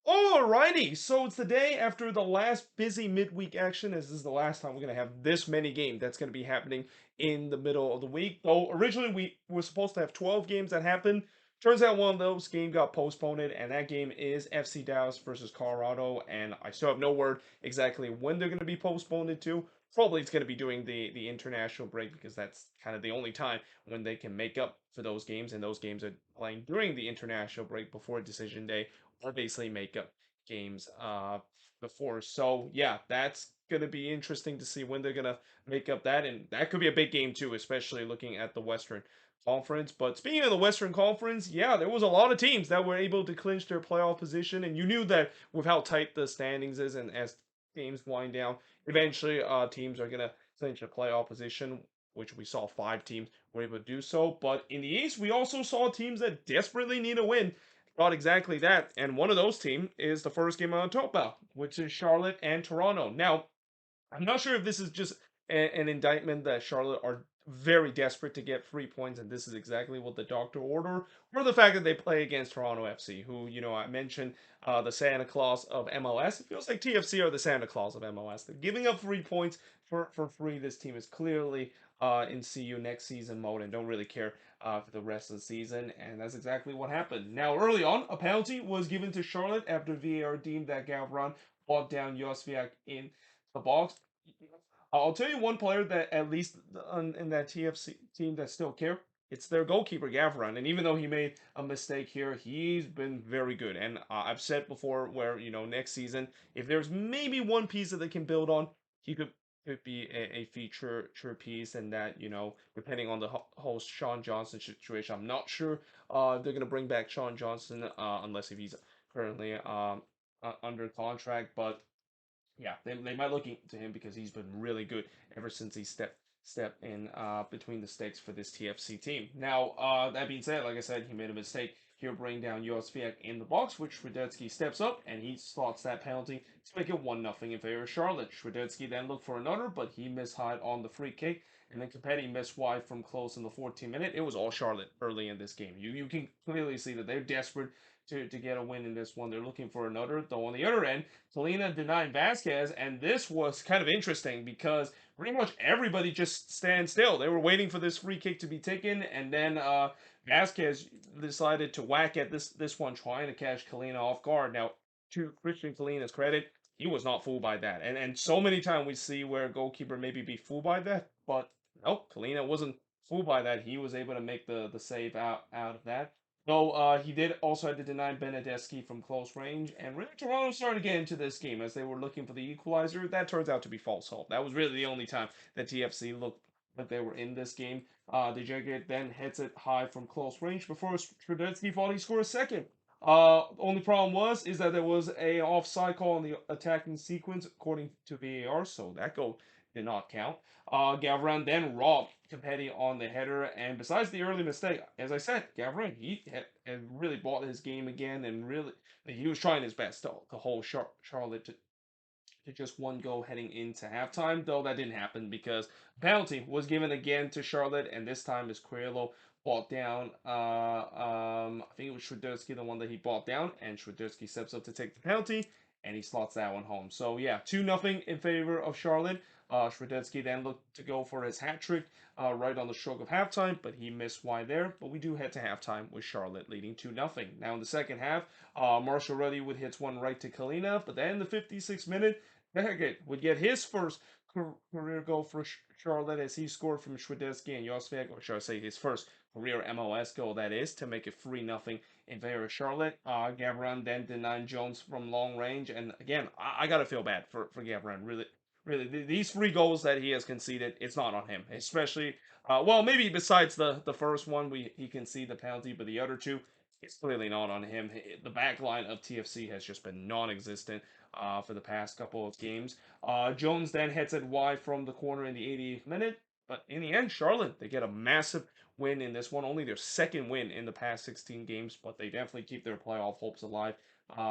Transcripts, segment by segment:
Alrighty, so it's the day after the last busy midweek action. As this is the last time we're gonna have this many games that's gonna be happening in the middle of the week. Though originally we were supposed to have 12 games that happened. Turns out one of those games got postponed, and that game is FC Dallas versus Colorado. And I still have no word exactly when they're gonna be postponed to. Probably it's gonna be during the international break because that's kind of the only time when they can make up for those games, and those games are playing during the international break before decision day or basically makeup games before. So yeah, that's gonna be interesting to see when they're gonna make up that, and that could be a big game too, especially looking at the Western Conference. But speaking of the Western Conference, yeah, there was a lot of teams that were able to clinch their playoff position, and you knew that with how tight the standings is, and as games wind down, eventually teams are gonna clinch a playoff position. Which we saw 5 teams were able to do so. But in the East, we also saw teams that desperately need a win got exactly that. And one of those teams is the first game on top about, which is Charlotte and Toronto. Now, I'm not sure if this is just an indictment that Charlotte are very desperate to get 3 points, and this is exactly what the doctor ordered, or the fact that they play against Toronto FC, who, I mentioned the Santa Claus of MLS. It feels like TFC are the Santa Claus of MLS. They're giving up 3 points for free. This team is clearly in CU next season mode and don't really care for the rest of the season, and that's exactly what happened. Now, early on, a penalty was given to Charlotte after VAR deemed that Gavron brought down Josviak in the box. I'll tell you one player that at least in that TFC team that still care. It's their goalkeeper Gavron, and even though he made a mistake here, he's been very good. And I've said before, where next season, if there's maybe one piece that they can build on, he could be a feature piece, and that depending on the whole Sean Johnson situation, I'm not sure they're gonna bring back Sean Johnson unless if he's currently under contract, but yeah, they might look into him because he's been really good ever since he stepped in between the sticks for this TFC team. Now, that being said, like I said, he made a mistake here, bringing down Josviak in the box, which Shvedetsky steps up and he slots that penalty to make it 1-0 in favor of Charlotte. Shvedetsky then looked for another, but he missed high on the free kick. And then Capetti missed wide from close in the 14th minute. It was all Charlotte early in this game. You can clearly see that they're desperate to get a win in this one. They're looking for another. Though on the other end, Selena denied Vasquez, and this was kind of interesting because pretty much everybody just stand still. They were waiting for this free kick to be taken, and then Vasquez decided to whack at this one, trying to catch Kalina off guard. Now, to Christian Kalina's credit, he was not fooled by that, and so many times we see where a goalkeeper maybe be fooled by that, but nope, Kalina wasn't fooled by that. He was able to make the save out of that. Though he did also have to deny Benedeski from close range, and really Toronto started to get into this game as they were looking for the equalizer. That turns out to be false hope. That was really the only time that TFC looked like they were in this game. The Jacket then hits it high from close range before Strudetsky thought he scored a second. Only problem is that there was a offside call on the attacking sequence according to VAR, so that goal did not count. Gavran then robbed Capetti on the header, and besides the early mistake, as I said, Gavran he had really bought his game again, and really he was trying his best to hold Charlotte to just one goal heading into halftime. Though that didn't happen because penalty was given again to Charlotte, and this time is Coelho brought down. I think it was Shvedetsky, the one that he brought down, and Shvedetsky steps up to take the penalty, and he slots that one home. So yeah, 2-0 in favor of Charlotte. Shvedetsky then looked to go for his hat trick right on the stroke of halftime, but he missed wide there. But we do head to halftime with Charlotte leading 2-0. Now in the second half, Marshall Ruddy would hit one right to Kalina, but then in the 56th minute, Beckett would get his first career goal for Charlotte as he scored from Shvedetsky and Josviak, or should I say his first career MLS goal, that is, to make it 3-0 in favor of Charlotte. Gavran then denied Jones from long range, and again, I gotta feel bad for Gavran, really. Really, these 3 goals that he has conceded, it's not on him. Especially, well, maybe besides the first one, he conceded the penalty, but the other two, it's clearly not on him. The back line of TFC has just been non-existent for the past couple of games. Jones then hits it wide from the corner in the 80th minute, but in the end, Charlotte, they get a massive win in this one. Only their second win in the past 16 games, but they definitely keep their playoff hopes alive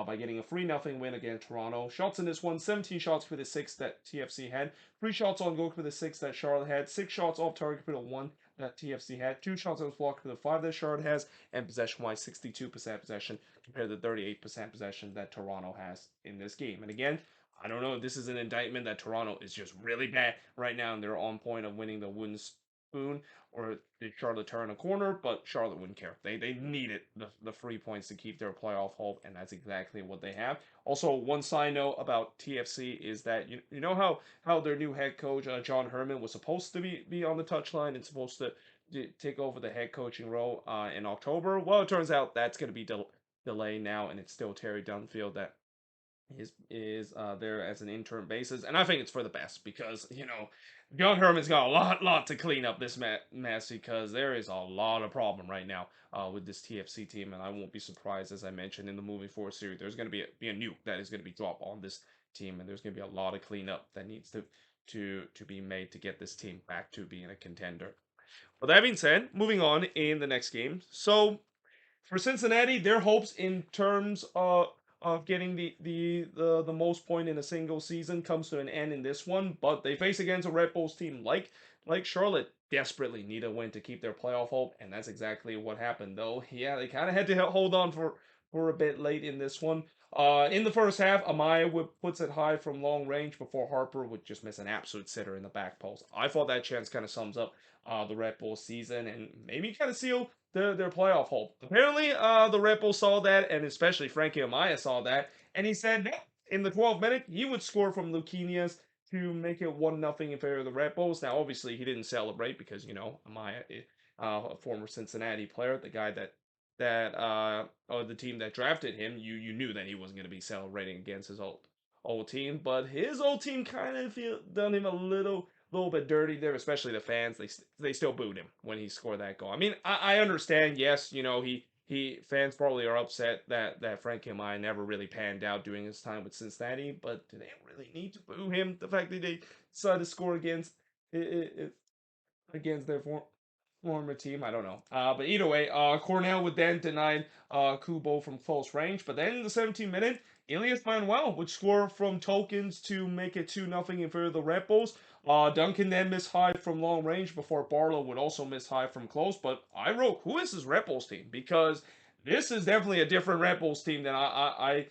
by getting a 3-0 win against Toronto. Shots in this one, 17 shots for the 6 that TFC had, 3 shots on goal for the 6 that Charlotte had, 6 shots off target for the 1 that TFC had. 2 shots that was blocked for the 5 that Charlotte has, and possession-wise, 62% possession compared to 38% possession that Toronto has in this game. And again, I don't know if this is an indictment that Toronto is just really bad right now and they're on point of winning the wooden spoon, or did Charlotte turn a corner? But Charlotte wouldn't care. They needed the 3 points to keep their playoff hope, and that's exactly what they have. Also, one side note about TFC is that you know how their new head coach John Herman was supposed to be on the touchline and supposed to take over the head coaching role in October. Well, it turns out that's going to be delayed now, and it's still Terry Dunfield that is there as an interim basis, and I think it's for the best because John Herman's got a lot to clean up this mess because there is a lot of problem right now with this TFC team, and I won't be surprised, as I mentioned in the moving forward series, there's going to be a nuke that is going to be dropped on this team, and there's going to be a lot of cleanup that needs to be made to get this team back to being a contender. But that being said, moving on in the next game, so for Cincinnati, their hopes in terms of getting the most point in a single season comes to an end in this one. But they face against a Red Bulls team like Charlotte, desperately need a win to keep their playoff hope, and that's exactly what happened. Though, yeah, they kind of had to hold on for a bit late in this one. In the first half, Amaya puts it high from long range before Harper would just miss an absolute sitter in the back post. I thought that chance kind of sums up the Red Bull season and maybe kind of seal their playoff hope. Apparently, the Red Bull saw that, and especially Frankie Amaya saw that, and he said that in the 12th minute he would score from Luquinhas to make it 1-0 in favor of the Red Bulls. Now, obviously, he didn't celebrate because Amaya, a former Cincinnati player, the guy or the team that drafted him, you knew that he wasn't going to be celebrating against his old team, but his old team kind of done him a little bit dirty there, especially the fans. They still booed him when he scored that goal. I mean, I understand. Yes, he fans probably are upset that Frank Amaya never really panned out during his time with Cincinnati, but do they really need to boo him? The fact that they decided to score against their former team. I don't know. But either way, Cornell would then deny Kubo from close range. But then in the 17th minute, Elias Manuel would score from tokens to make it 2-0 in favor of the Red Bulls. Duncan then missed high from long range before Barlow would also miss high from close. But I wrote, who is this Red Bulls team? Because this is definitely a different Red Bulls team than I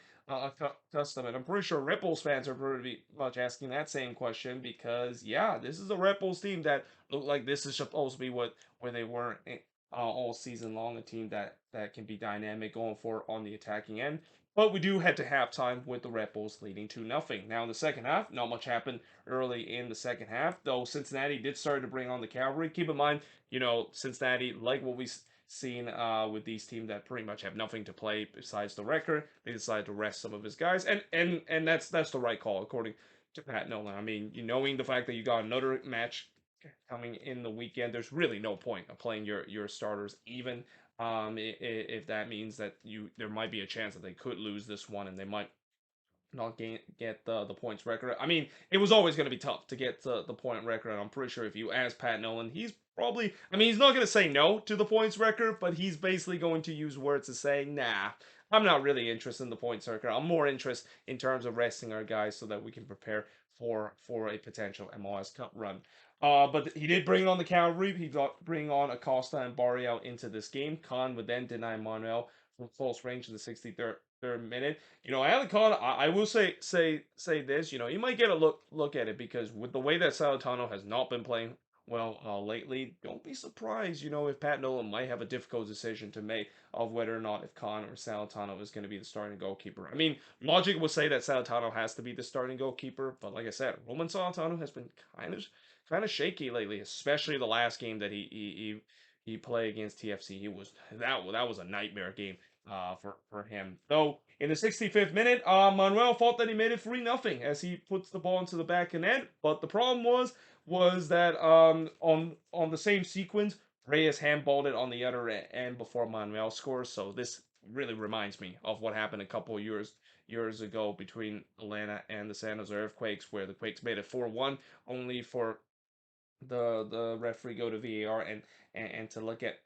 custom. And I'm pretty sure Red Bulls fans are pretty much asking that same question because, yeah, this is a Red Bulls team that look like this is supposed to be where they were all season long, a team that can be dynamic going for on the attacking end. But we do head to halftime with the Red Bulls leading 2-0. Now in the second half, not much happened early in the second half, though Cincinnati did start to bring on the cavalry. Keep in mind, Cincinnati, like what we've seen with these teams that pretty much have nothing to play besides the record, they decided to rest some of his guys, and that's the right call according to Pat Nolan. I mean, knowing the fact that you got another match coming in the weekend, there's really no point of playing your starters, even if that means that there might be a chance that they could lose this one and they might not get the points record. I mean, it was always going to be tough to get the point record, and I'm pretty sure if you ask Pat Nolan, he's probably, I mean, he's not going to say no to the points record, but he's basically going to use words to say, nah, I'm not really interested in the points record. I'm more interested in terms of resting our guys so that we can prepare for a potential MLS Cup run. But he did bring on the cavalry. He got bring on Acosta and Barrial into this game. Khan would then deny Manuel from close range in the 63rd minute. Alan Khan, I will say this. You might get a look at it because with the way that Salutano has not been playing well lately, don't be surprised. If Pat Nolan might have a difficult decision to make of whether or not if Khan or Salutano is going to be the starting goalkeeper. I mean, logic would say that Salutano has to be the starting goalkeeper, but like I said, Roman Salutano has been kind of shaky lately, especially the last game that he played against TFC. That was a nightmare game for him. Though in the 65th minute, Manuel thought that he made it 3-0 as he puts the ball into the back of net. But the problem was that on the same sequence, Reyes handballed it on the other end before Manuel scores. So this really reminds me of what happened a couple of years ago between Atlanta and the San Jose Earthquakes, where the Quakes made it 4-1, only for the referee go to VAR and to look at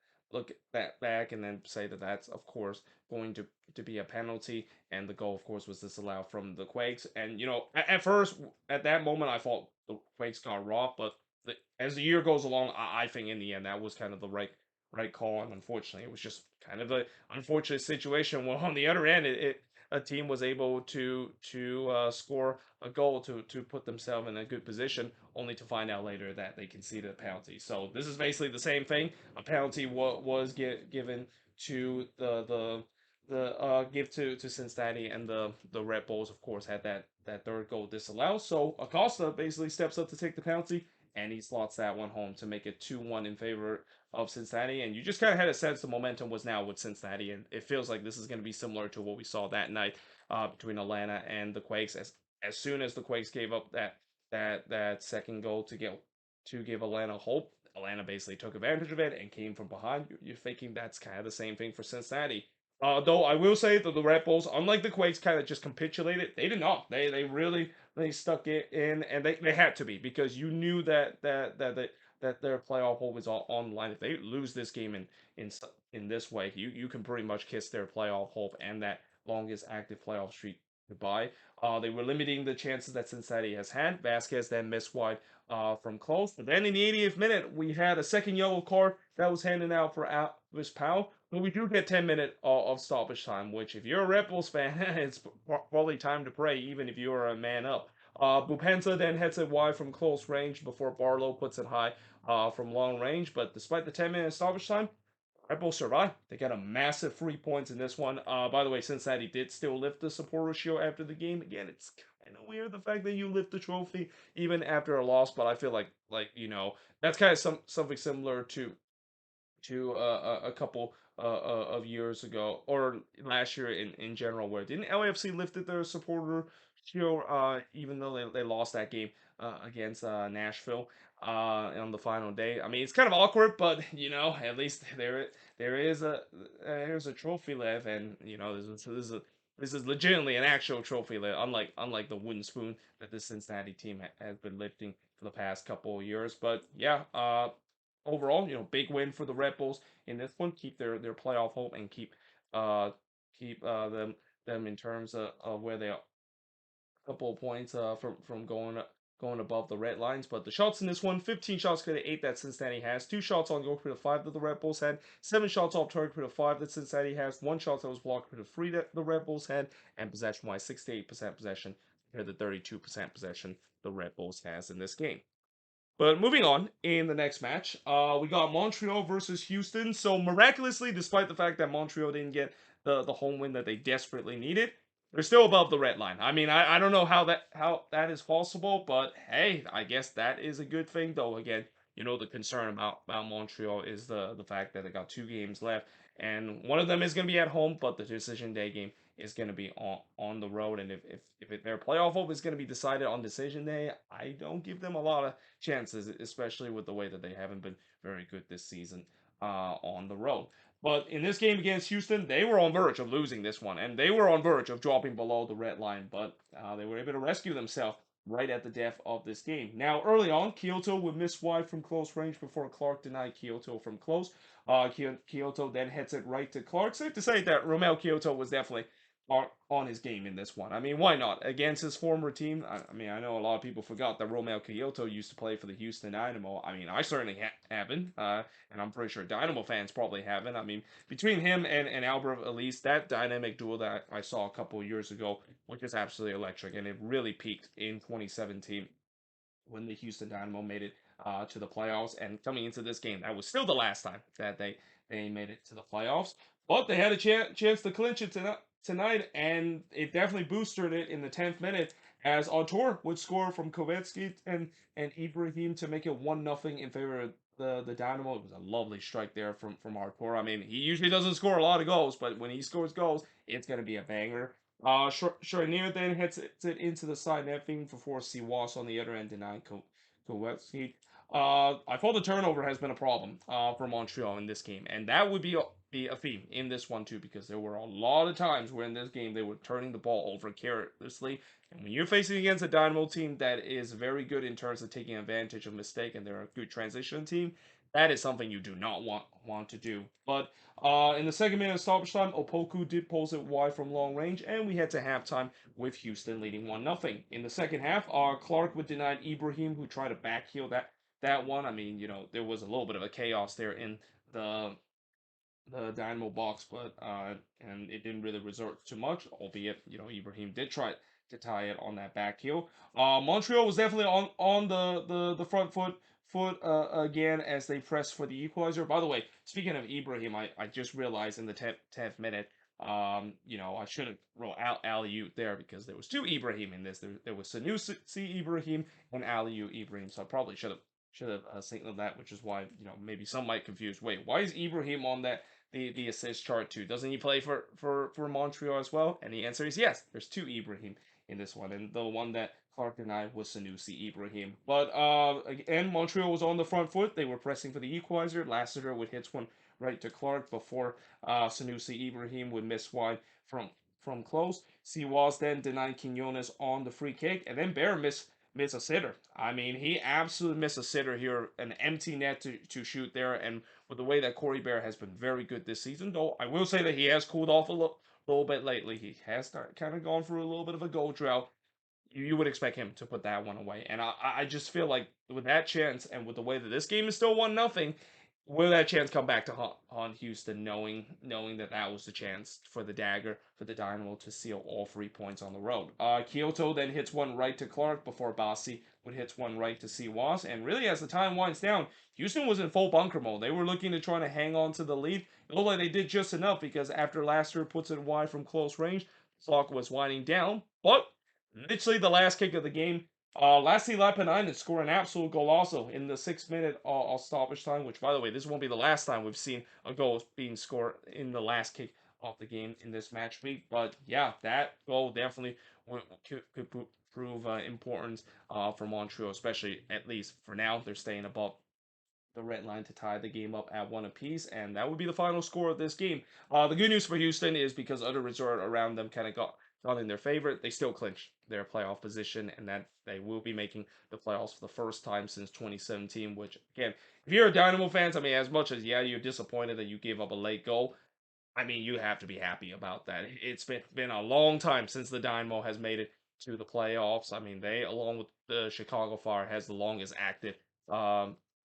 that back and then say that that's of course going to be a penalty, and the goal of course was disallowed from the Quakes. And at first at that moment I thought the Quakes got robbed, but as the year goes along, I think in the end that was kind of the right call, and unfortunately, it was just kind of a unfortunate situation. Well, on the other end, a team was able to score a goal to put themselves in a good position, only to find out later that they conceded a penalty. So this is basically the same thing. A penalty was given to the give to Cincinnati, and the Red Bulls of course had that third goal disallowed. So Acosta basically steps up to take the penalty, and he slots that one home to make it 2-1 in favor of Cincinnati. And you just kind of had a sense the momentum was now with Cincinnati, and it feels like this is going to be similar to what we saw that night between Atlanta and the Quakes. As soon as the Quakes gave up that second goal to give Atlanta hope, Atlanta basically took advantage of it and came from behind. You're thinking that's kind of the same thing for Cincinnati. Though I will say that the Red Bulls, unlike the Quakes, kind of just capitulated. They did not. They really they stuck it in, and they had to be, because you knew that their playoff hope was all on the line. If they lose this game in in this way, you can pretty much kiss their playoff hope and that longest active playoff streak goodbye. They were limiting the chances that Cincinnati has had. Vasquez then missed wide from close. But then in the 80th minute, we had a second yellow card that was handed out for Alvis Powell. But we do get 10 minutes of stoppage time, which if you're a Red Bulls fan, it's probably time to pray, even if you're a man up. Bupensa then hits it wide from close range before Barlow puts it high from long range. But despite the 10-minute stoppage time, Red Bulls survived. They got a massive 3 points in this one. By the way, Cincinnati did still lift the supporter shield after the game. Again, it's kind of weird the fact that you lift the trophy even after a loss, but I feel like that's kind of something similar to a couple of years ago, or last year in general, where didn't LAFC lifted their supporter shield even though they lost that game against Nashville on the final day. I mean, it's kind of awkward, but at least there is there's a trophy left, and this is legitimately an actual trophy left, unlike the wooden spoon that the Cincinnati team has been lifting for the past couple of years. But yeah, overall, big win for the Red Bulls in this one. Keep their playoff hope, and keep them in terms of where they are, a couple of points from going above the red lines. But the shots in this one, 15 shots to the 8 that Cincinnati has, 2 shots on goal for the 5 that the Red Bulls had, 7 shots off target for the 5 that Cincinnati has, 1 shot that was blocked for the 3 that the Red Bulls had, and possession-wise, 68% possession compared to 32% possession the Red Bulls has in this game. But moving on, in the next match, we got Montreal versus Houston. So miraculously, despite the fact that Montreal didn't get the home win that they desperately needed, they're still above the red line. I mean, I don't know how that is possible, but hey, I guess that is a good thing. Though again, the concern about Montreal is the fact that they got 2 games left, and one of them is going to be at home, but the decision day game is going to be on the road. And if their playoff hope is going to be decided on decision day, I don't give them a lot of chances, especially with the way that they haven't been very good this season on the road. But in this game against Houston, they were on verge of losing this one, and they were on verge of dropping below the red line, but they were able to rescue themselves right at the death of this game. Now, early on, Kyoto would miss wide from close range before Clark denied Kyoto from close. Kyoto then hits it right to Clark. Safe to say that Romel Kyoto was definitely on his game in this one. I mean, why not? Against his former team, I mean, I know a lot of people forgot that Romel Kyoto used to play for the Houston Dynamo. I mean, I certainly haven't, and I'm pretty sure Dynamo fans probably haven't. I mean, between him and Albert Elise, that dynamic duo that I saw a couple of years ago, which is absolutely electric, and it really peaked in 2017 when the Houston Dynamo made it to the playoffs. And coming into this game, that was still the last time that they made it to the playoffs. But they had a chance to clinch it tonight, and it definitely boosted it in the 10th minute as Autor would score from Kovetsky and Ibrahim to make it 1-0 in favor of the Dynamo. It was a lovely strike there from Autor. I mean, he usually doesn't score a lot of goals, but when he scores goals, it's going to be a banger. Charnier then hits it into the side netting before Siwas on the other end denying Kowalski. I thought the turnover has been a problem for Montreal in this game, and that would be a theme in this one too, because there were a lot of times where in this game they were turning the ball over carelessly. And when you're facing against a Dynamo team that is very good in terms of taking advantage of mistake, and they're a good transition team, that is something you do not want to do. But in the second minute of stoppage time, Opoku did pose it wide from long range, and we head to halftime with Houston leading 1-0. In the second half, Clark would deny Ibrahim, who tried to backheel that one. I mean, there was a little bit of a chaos there in the the Dynamo box, but and it didn't really resort to much, albeit Ibrahim did try to tie it on that back heel. Montreal was definitely on the front foot again as they pressed for the equalizer. By the way, speaking of Ibrahim, I just realized in the 10th minute, I should have wrote alley there because there was two Ibrahim in this. There was Sanusi Ibrahim and alley Ibrahim, so I probably should have signaled that, which is why maybe some might confuse. Wait, why is Ibrahim on the assist chart too? Doesn't he play for Montreal as well? And the answer is yes. There's two Ibrahim in this one, and the one that Clark denied was Sanusi Ibrahim. But again, Montreal was on the front foot. They were pressing for the equalizer. Lassiter would hit one right to Clark before Sanusi Ibrahim would miss wide from close. Siwas then denied Quinones on the free kick, and then Bear missed a sitter. I mean, he absolutely missed a sitter here, an empty net to shoot there. And with the way that Corey Bear has been very good this season, though I will say that he has cooled off a little bit lately. He has kind of gone through a little bit of a goal drought. You would expect him to put that one away. And I just feel like with that chance and with the way that this game is still 1-0, will that chance come back to haunt Houston, knowing that that was the chance for the dagger for the Dynamo to seal all 3 points on the road. Kyoto then hits one right to Clark before Bassi would hit one right to Siwas. And really, as the time winds down, Houston was in full bunker mode. They were looking to try to hang on to the lead. It looked like they did just enough because after Laster puts it wide from close range, the clock was winding down. But literally the last kick of the game, Lassi Lappanainen scored an absolute goal also in the 6 minute of stoppage time, which, by the way, this won't be the last time we've seen a goal being scored in the last kick of the game in this match week. But yeah, that goal definitely could prove important for Montreal, especially at least for now. They're staying above the red line to tie the game up at one apiece, and that would be the final score of this game. The good news for Houston is because other resort around them kind of got in their favor, they still clinch their playoff position, and that they will be making the playoffs for the first time since 2017. Which, again, if you're a Dynamo fans, I mean, as much as you're disappointed that you gave up a late goal, I mean, you have to be happy about that. It's been a long time since the Dynamo has made it to the playoffs. I mean, they, along with the Chicago Fire, has the longest active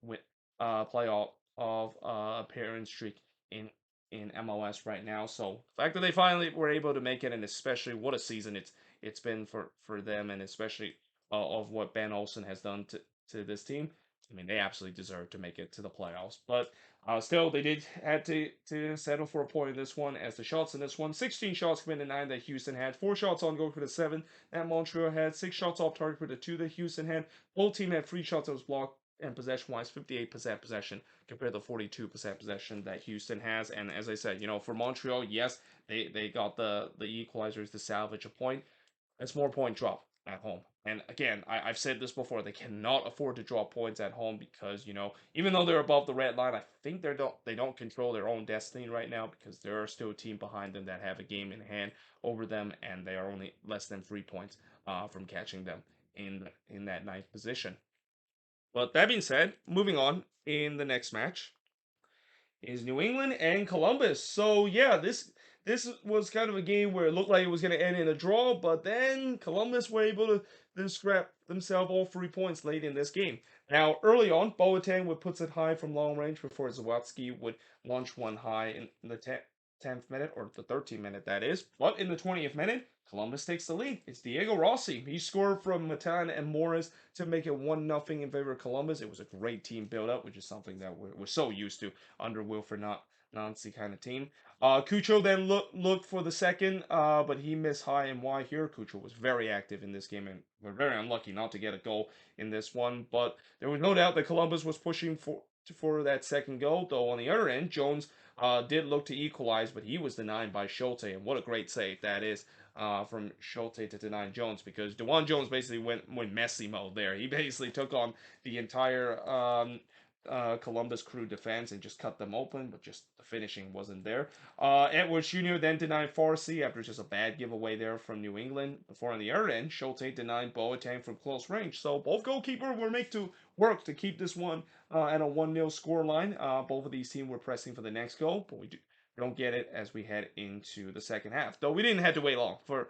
with playoff of appearance streak in MLS right now. So the fact that they finally were able to make it, and especially what a season it's been for them, and especially of what Ben Olsen has done to this team. I mean, they absolutely deserve to make it to the playoffs. But still, they did had to settle for a point in this one, as the shots in this one, 16 shots committed, 9 that Houston had, 4 shots on goal for the 7 that Montreal had, 6 shots off target for the 2 that Houston had. Both team had 3 shots that was blocked, and possession-wise, 58% possession compared to 42% possession that Houston has. And as I said, for Montreal, yes, they got the equalizers to salvage a point. It's more point drop at home. And again, I've said this before, they cannot afford to drop points at home because, even though they're above the red line, I think they don't control their own destiny right now because there are still a team behind them that have a game in hand over them, and they are only less than 3 points from catching them in that ninth position. But that being said, moving on in the next match is New England and Columbus. So yeah, this was kind of a game where it looked like it was going to end in a draw, but then Columbus were able to then scrap themselves all 3 points late in this game. Now, early on, Boateng would puts it high from long range before Zawadzki would launch one high in the 10th minute, or the 13th minute, that is. But in the 20th minute, Columbus takes the lead. It's Diego Rossi. He scored from Matan and Morris to make it 1-0 in favor of Columbus. It was a great team build-up, which is something that we're so used to under Wilfred Nancy kind of team. Cucho then looked for the second, but he missed high and wide here. Cucho was very active in this game, and we're very unlucky not to get a goal in this one. But there was no doubt that Columbus was pushing for that second goal, though on the other end, Jones did look to equalize, but he was denied by Schulte, and what a great save that is from Schulte to deny Jones, because DeJuan Jones basically went Messi mode there. He basically took on the entire Columbus Crew defense and just cut them open, but just the finishing wasn't there. Edwards Jr. then denied Farsi after just a bad giveaway there from New England. Before on the other end, Schulte denied Boateng from close range. So both goalkeepers were made to work to keep this one at a 1-0 scoreline. Both of these teams were pressing for the next goal, but we don't get it as we head into the second half. Though we didn't have to wait long for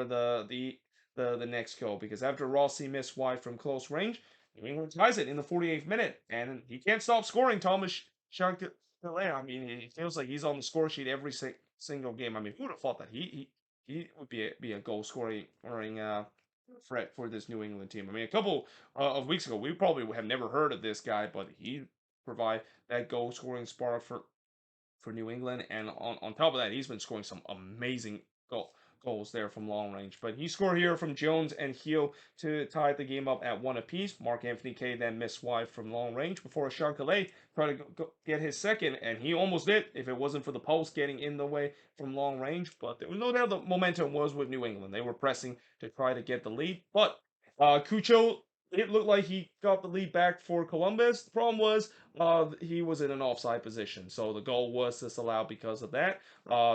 the next goal, because after Rossi missed wide from close range, New England ties it in the 48th minute, and he can't stop scoring. Thomas Shankly. I mean, it feels like he's on the score sheet every single game. I mean, who would have thought that he would be a goal scoring threat for this New England team? I mean, a couple of weeks ago, we probably would have never heard of this guy, but he provide that goal scoring spark for New England. And on top of that, he's been scoring some amazing goals there from long range. But he scored here from Jones and Heel to tie the game up at one apiece. Mark Anthony Kay then missed wide from long range before Chancalay tried to get his second, and he almost did if it wasn't for the post getting in the way from long range. But there was no doubt the momentum was with New England. They were pressing to try to get the lead. But Cucho, it looked like he got the lead back for Columbus. The problem was he was in an offside position, so the goal was disallowed because of that.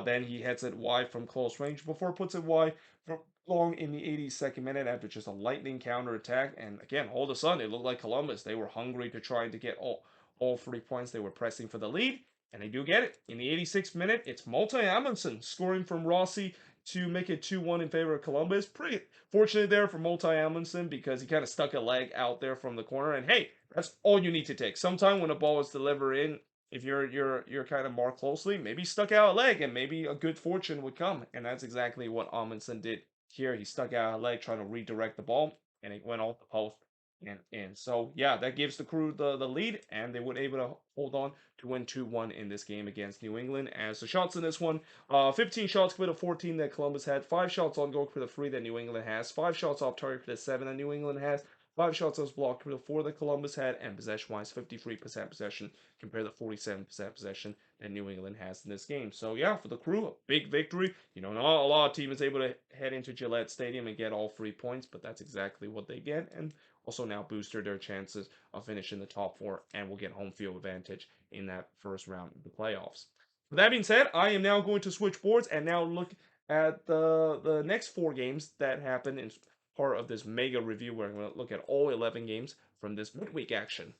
Then he heads it wide from close range before puts it wide from long in the 82nd minute after just a lightning counter attack. And again, all of a sudden, it looked like Columbus. They were hungry to try to get all 3 points. They were pressing for the lead, and they do get it. In the 86th minute, it's Multi Amundsen scoring from Rossi to make it 2-1 in favor of Columbus. Pretty fortunate there for Multi Amundsen because he kind of stuck a leg out there from the corner. And hey, that's all you need to take. Sometime when a ball is delivered in, if you're kind of more closely, maybe stuck out a leg and maybe a good fortune would come. And that's exactly what Amundsen did here. He stuck out a leg trying to redirect the ball, and it went off the post and in. So yeah, that gives the Crew the lead, and they were able to hold on to win 2-1 in this game against New England. As the shots in this one, 15 shots compared to 14 that Columbus had, 5 shots on goal for the 3 that New England has, 5 shots off target for the 7 that New England has, 5 shots was blocked for the 4 that Columbus had, and possession-wise, 53% possession compared to 47% possession that New England has in this game. So yeah, for the Crew, a big victory. You know, not a lot of teams able to head into Gillette Stadium and get all 3 points, but that's exactly what they get, and also now boosted their chances of finishing the top 4 and will get home field advantage in that first round of the playoffs. With that being said, I am now going to switch boards and now look at the next 4 games that happened in part of this mega review where I'm going to look at all 11 games from this midweek action.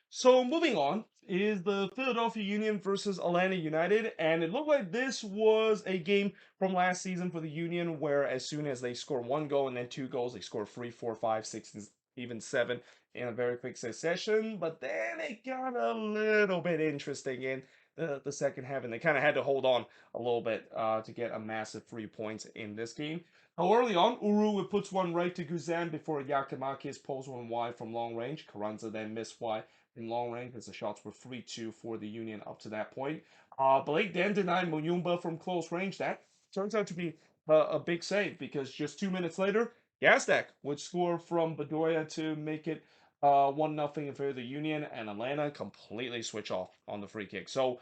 So moving on is the Philadelphia Union versus Atlanta United, and it looked like this was a game from last season for the Union, where as soon as they score 1 goal and then 2 goals, they score 3, 4, 5, 6, and even 7 in a very quick succession. But then it got a little bit interesting in the second half, and they kind of had to hold on a little bit to get a massive 3 points in this game. Now, early on, Uru puts one right to Guzan before Yakimakis pulls one wide from long range. Carranza then missed wide in long range as the shots were 3-2 for the Union up to that point. Blake then denied Muyumba from close range. That turns out to be a big save because just 2 minutes later, Gazdak would score from Bedoya to make it 1-0 in favor of the Union, and Atlanta completely switch off on the free kick. So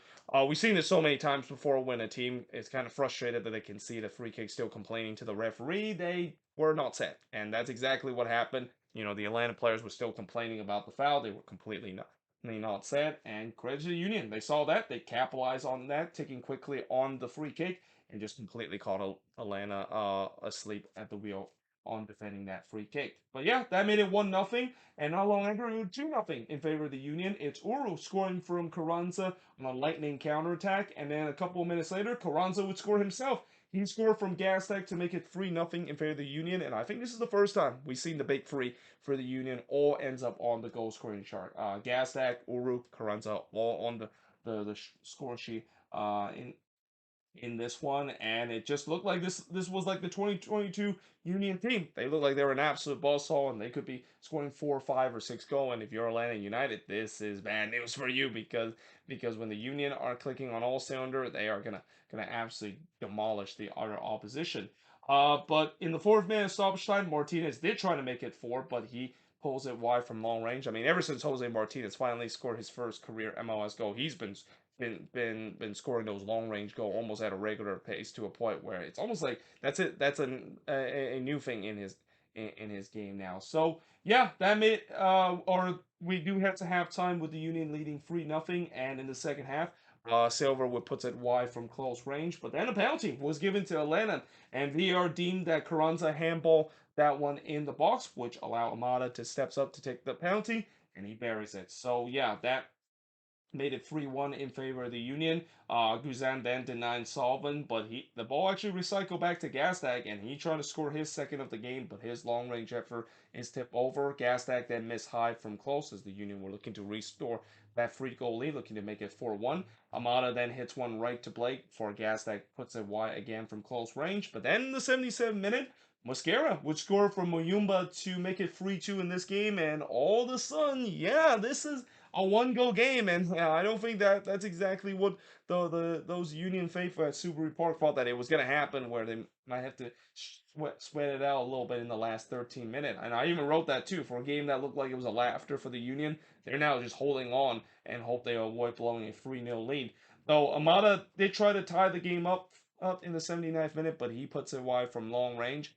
we've seen this so many times before when a team is kind of frustrated that they can see the free kick still complaining to the referee. They were not set, and that's exactly what happened. You know, the Atlanta players were still complaining about the foul. They were completely not set, and credit to the Union. They saw that. They capitalized on that, taking quickly on the free kick, and just completely caught Atlanta asleep at the wheel on defending that free kick. But yeah, that made it 1-0, and not long after, it was 2-0 in favor of the Union. It's Uru scoring from Carranza on a lightning counterattack, and then a couple of minutes later, Carranza would score himself. He scored from Gazdak to make it 3-0 in favor of the Union, and I think this is the first time we've seen the big three for the Union all ends up on the goal scoring chart. Gazdak, Uru, Carranza all on the score sheet in this one, and it just looked like this was like the 2022 Union team. They look like they were an absolute buzzsaw, and they could be scoring 4, 5, or 6 goals. And if you're Atlanta United, this is bad news for you because when the Union are clicking on all cylinder, they are gonna absolutely demolish the other opposition. But in the 4th minute stoppage time, Martinez did try to make it 4, but he pulls it wide from long range. I mean, ever since Jose Martinez finally scored his first career MLS goal, he's been scoring those long range goal almost at a regular pace to a point where it's almost like that's it. That's a new thing in his game now. So yeah, that made or we do have to have time with the Union leading 3-0, and in the second half, Silver would puts it wide from close range, but then a penalty was given to Atlanta, and VAR deemed that Carranza handball that one in the box, which allowed Amada to steps up to take the penalty, and he buries it. So yeah, made it 3-1 in favor of the Union. Guzan then denied Solvin, but the ball actually recycled back to Gazdag, and he tried to score his second of the game, but his long range effort is tipped over. Gazdag then missed high from close as the Union were looking to restore that free goal lead, looking to make it 4-1. Amada then hits one right to Blake before Gazdag puts it wide again from close range. But then in the 77th minute, Mosquera would score from Moyumba to make it 3-2 in this game, and all of a sudden, yeah, this is a one-goal game, and yeah, I don't think that that's exactly what the those Union faithful at Subaru Park thought that it was gonna happen, where they might have to sweat it out a little bit in the last 13 minutes. And I even wrote that too for a game that looked like it was a laughter for the Union. They're now just holding on and hope they avoid blowing a 3-0 lead. Though Amada did try to tie the game up in the 79th minute, but he puts it wide from long range.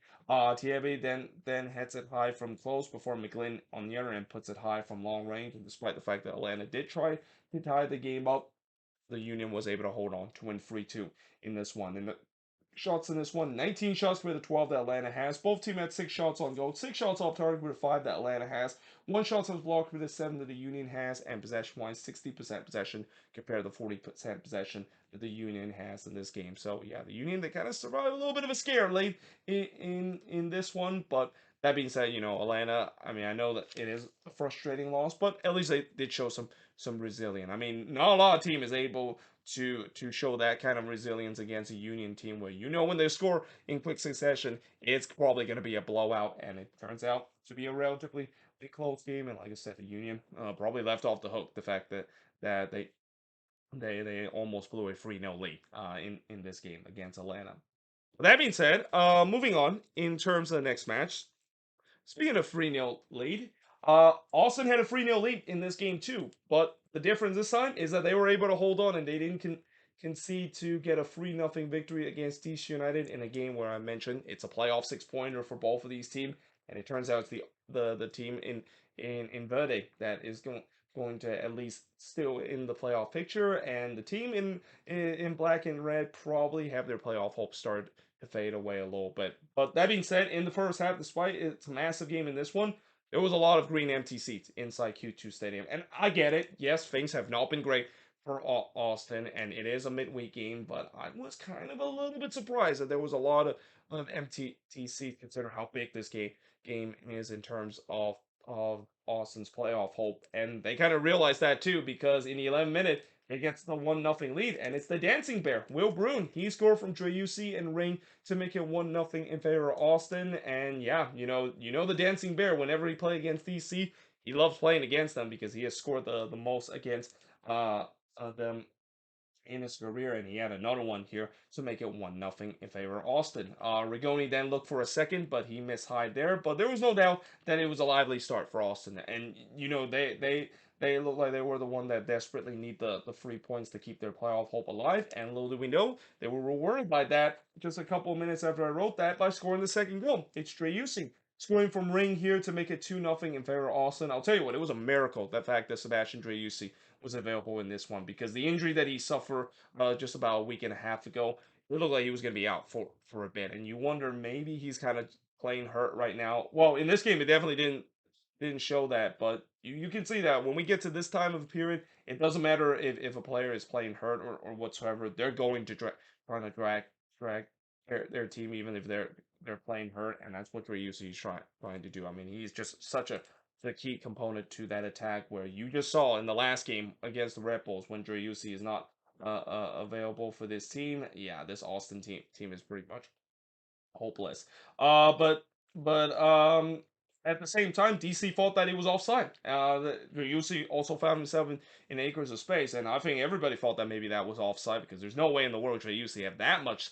Thierry then hits it high from close before McGlynn on the other end puts it high from long range. And despite the fact that Atlanta did try to tie the game up, the Union was able to hold on to win 3-2 in this one. And the shots in this one, 19 shots for the 12 that Atlanta has. Both teams had 6 shots on goal, 6 shots off target for the 5 that Atlanta has. 1 shot on block for the 7 that the Union has, and possession-wise, 60% possession compared to 40% possession that the Union has in this game. So yeah, the Union, they kind of survived a little bit of a scare late in this one, but that being said, Atlanta, I mean, I know that it is a frustrating loss, but at least they did show some resilience. I mean, not a lot of team is able to show that kind of resilience against a Union team where when they score in quick succession, it's probably going to be a blowout, and it turns out to be a relatively close game. And like I said, the Union probably left off the hook the fact that they almost blew a 3-0 lead in this game against Atlanta. With that being said, moving on in terms of the next match. Speaking of 3-0 lead, Austin had a 3-0 lead in this game too, but the difference this time is that they were able to hold on and they didn't concede to get a 3-0 victory against DC United in a game where I mentioned it's a playoff 6-pointer for both of these teams, and it turns out it's the team in Verde that is going to at least still in the playoff picture, and the team in black and red probably have their playoff hopes started to fade away a little bit. But that being said, in the first half, despite it's a massive game in this one, there was a lot of green empty seats inside Q2 Stadium. And I get it. Yes, things have not been great for Austin, and it is a midweek game, but I was kind of a little bit surprised that there was a lot of empty seats considering how big this game is in terms of Austin's playoff hope. And they kind of realized that too, because in the 11th minute, it gets the 1-0 lead, and it's the dancing bear, Will Bruin. He scored from Dreyusi and Ring to make it 1-0 in favor of Austin. And yeah, the dancing bear, whenever he plays against DC, he loves playing against them because he has scored the most against them in his career, and he had another one here to make it 1-0 in favor of Austin. Rigoni then looked for a second, but he missed high there. But there was no doubt that it was a lively start for Austin, and they look like they were the one that desperately need the 3 points to keep their playoff hope alive. And little do we know, they were rewarded by that just a couple of minutes after I wrote that by scoring the second goal. It's Dreyusi scoring from Ring here to make it 2-0 in favor of Austin. I'll tell you what, it was a miracle, the fact that Sebastian Dreyusi was available in this one, because the injury that he suffered just about a week and a half ago, it looked like he was going to be out for a bit, and you wonder maybe he's kind of playing hurt right now. Well, in this game, it definitely didn't show that, but you can see that when we get to this time of the period, it doesn't matter if a player is playing hurt or whatsoever, they're going to trying to drag their team even if they're playing hurt, and that's what Ryusuke is trying to do. I mean, he's just such a the key component to that attack, where you just saw in the last game against the Red Bulls when Dreyusi is not available for this team. Yeah, this Austin team is pretty much hopeless. But at the same time, DC thought that he was offside. Ryusi also found himself in acres of space, and I think everybody thought that maybe that was offside, because there's no way in the world Ryusi have that much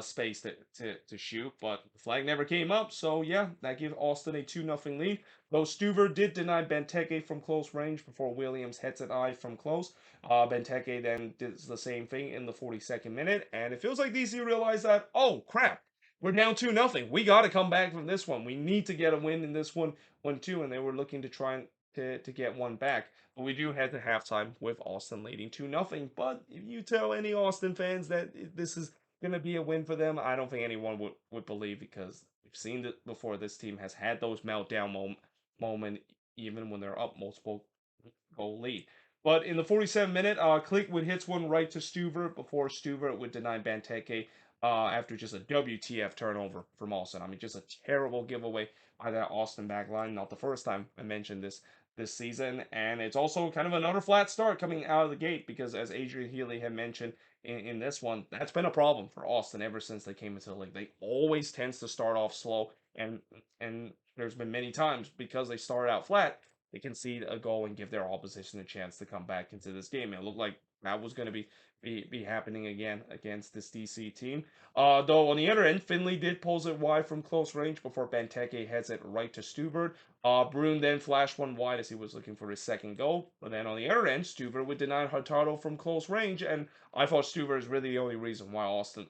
space to shoot. But the flag never came up, so yeah, that gives Austin a 2-0 lead. Though Stuver did deny Benteke from close range before Williams heads it eye from close. Benteke then did the same thing in the 42nd minute, and it feels like DC realized that, oh crap, we're down 2-0. We got to come back from this one. We need to get a win in this one too, and they were looking to try to get one back. But we do head to halftime with Austin leading 2-0. But if you tell any Austin fans that this is going to be a win for them, I don't think anyone would believe, because we've seen it before. This team has had those meltdown moment even when they're up multiple goal lead. But in the 47th minute, Click would hits one right to Stuver before Stuver would deny Benteke after just a WTF turnover from Austin. I mean, just a terrible giveaway by that Austin back line. Not the first time I mentioned this season, and it's also kind of another flat start coming out of the gate because, as Adrian Healy had mentioned in this one, that's been a problem for Austin ever since they came into the league. They always tends to start off slow, and there's been many times because they started out flat, they concede a goal and give their opposition a chance to come back into this game. And it looked like that was going to be happening again against this DC team. Though on the other end, Finley did pulls it wide from close range before Benteke heads it right to Stubert. Brune then flashed one wide as he was looking for his second goal. But then on the other end, Stubert would deny Hurtado from close range, and I thought Stubert is really the only reason why Austin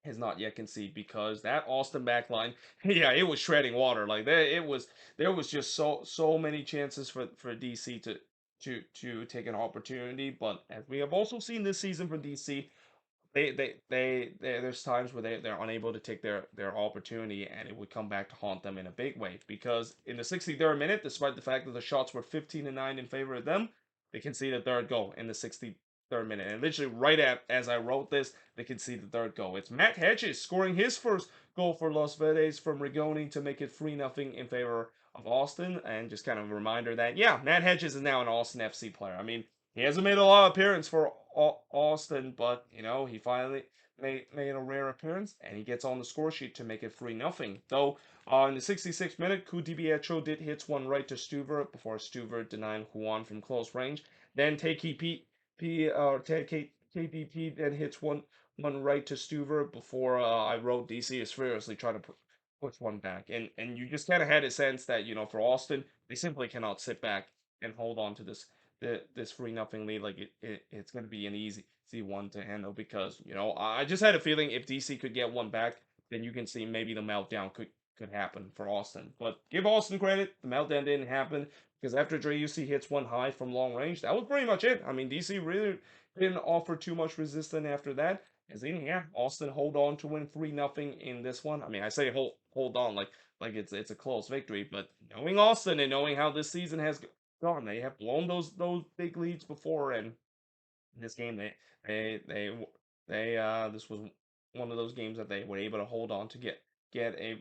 has not yet conceded because that Austin back line, yeah, it was shredding water. Like there was just so many chances for DC to take an opportunity. But as we have also seen this season from DC, there's times where they're unable to take their opportunity and it would come back to haunt them in a big way because in the 63rd minute, despite the fact that the shots were 15-9 in favor of them, they conceded a third goal in the 63rd minute, and literally right as I wrote this, they conceded the third goal. It's Matt Hedges scoring his first goal for Los Verdes from Rigoni to make it 3-0 in favor of Austin, and just kind of a reminder that yeah, Matt Hedges is now an Austin FC player. I mean, he hasn't made a lot of appearance for Austin, but he finally made a rare appearance, and he gets on the score sheet to make it 3-0. Though in the 66th minute, Kudibietro did hits one right to Stuver before Stuver denying Juan from close range. Then KDP then hits one right to Stuver before I wrote DC is furiously trying to push one back, and you just kind of had a sense that for Austin they simply cannot sit back and hold on to this 3-0 lead. Like it's going to be an easy one to handle because I just had a feeling if DC could get one back, then you can see maybe the meltdown could happen for Austin. But give Austin credit, the meltdown didn't happen because after Dreyusi hits one high from long range, that was pretty much it. I mean, DC really didn't offer too much resistance after that. As in, yeah, Austin hold on to win 3-0 in this one. I mean, I say hold on like it's a close victory, but knowing Austin and knowing how this season has gone, they have blown those big leads before, and in this game they they this was one of those games that they were able to hold on to get a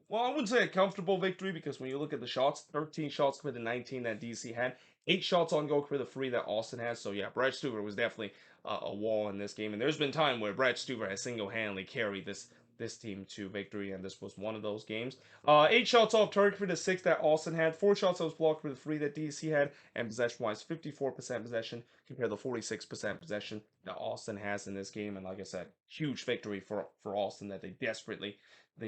well, I wouldn't say a comfortable victory because when you look at the shots, 13 shots compared to 19 that DC had, 8 shots on goal compared to 3 that Austin has. So yeah, Brad Stuver was definitely a wall in this game, and there's been time where Brad Stuver has single-handedly carried this team to victory, and this was one of those games. 8 shots off target for the 6 that Austin had, 4 shots that was blocked for the 3 that DC had, and possession-wise, 54% possession compared to 46% possession that Austin has in this game. And like I said, huge victory for Austin that they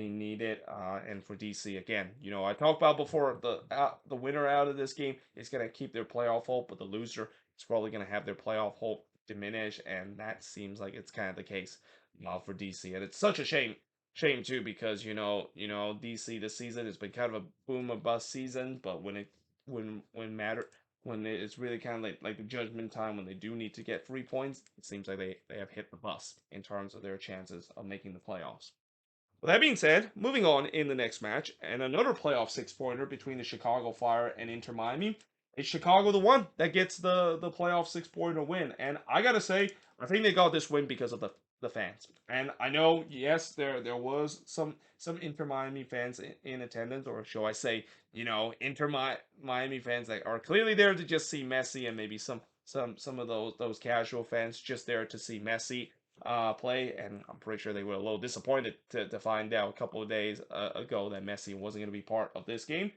needed, and for DC again. I talked about before the winner out of this game is going to keep their playoff hope, but the loser is probably going to have their playoff hope diminish, and that seems like it's kind of the case for DC, and it's such a shame too because DC this season has been kind of a boom or bust season, but when it's really kind of like the judgment time when they do need to get 3 points, it seems like they have hit the bus in terms of their chances of making the playoffs. With that being said, moving on in the next match, and another playoff 6-pointer between the Chicago Fire and Inter Miami. It's Chicago the one that gets the playoff 6-pointer win. And I gotta say, I think they got this win because of the fans. And I know, yes, there was some Inter Miami fans in attendance, or shall I say, Miami fans that are clearly there to just see Messi, and maybe some of those casual fans just there to see Messi play, and I'm pretty sure they were a little disappointed to find out a couple of days ago that Messi wasn't going to be part of this game.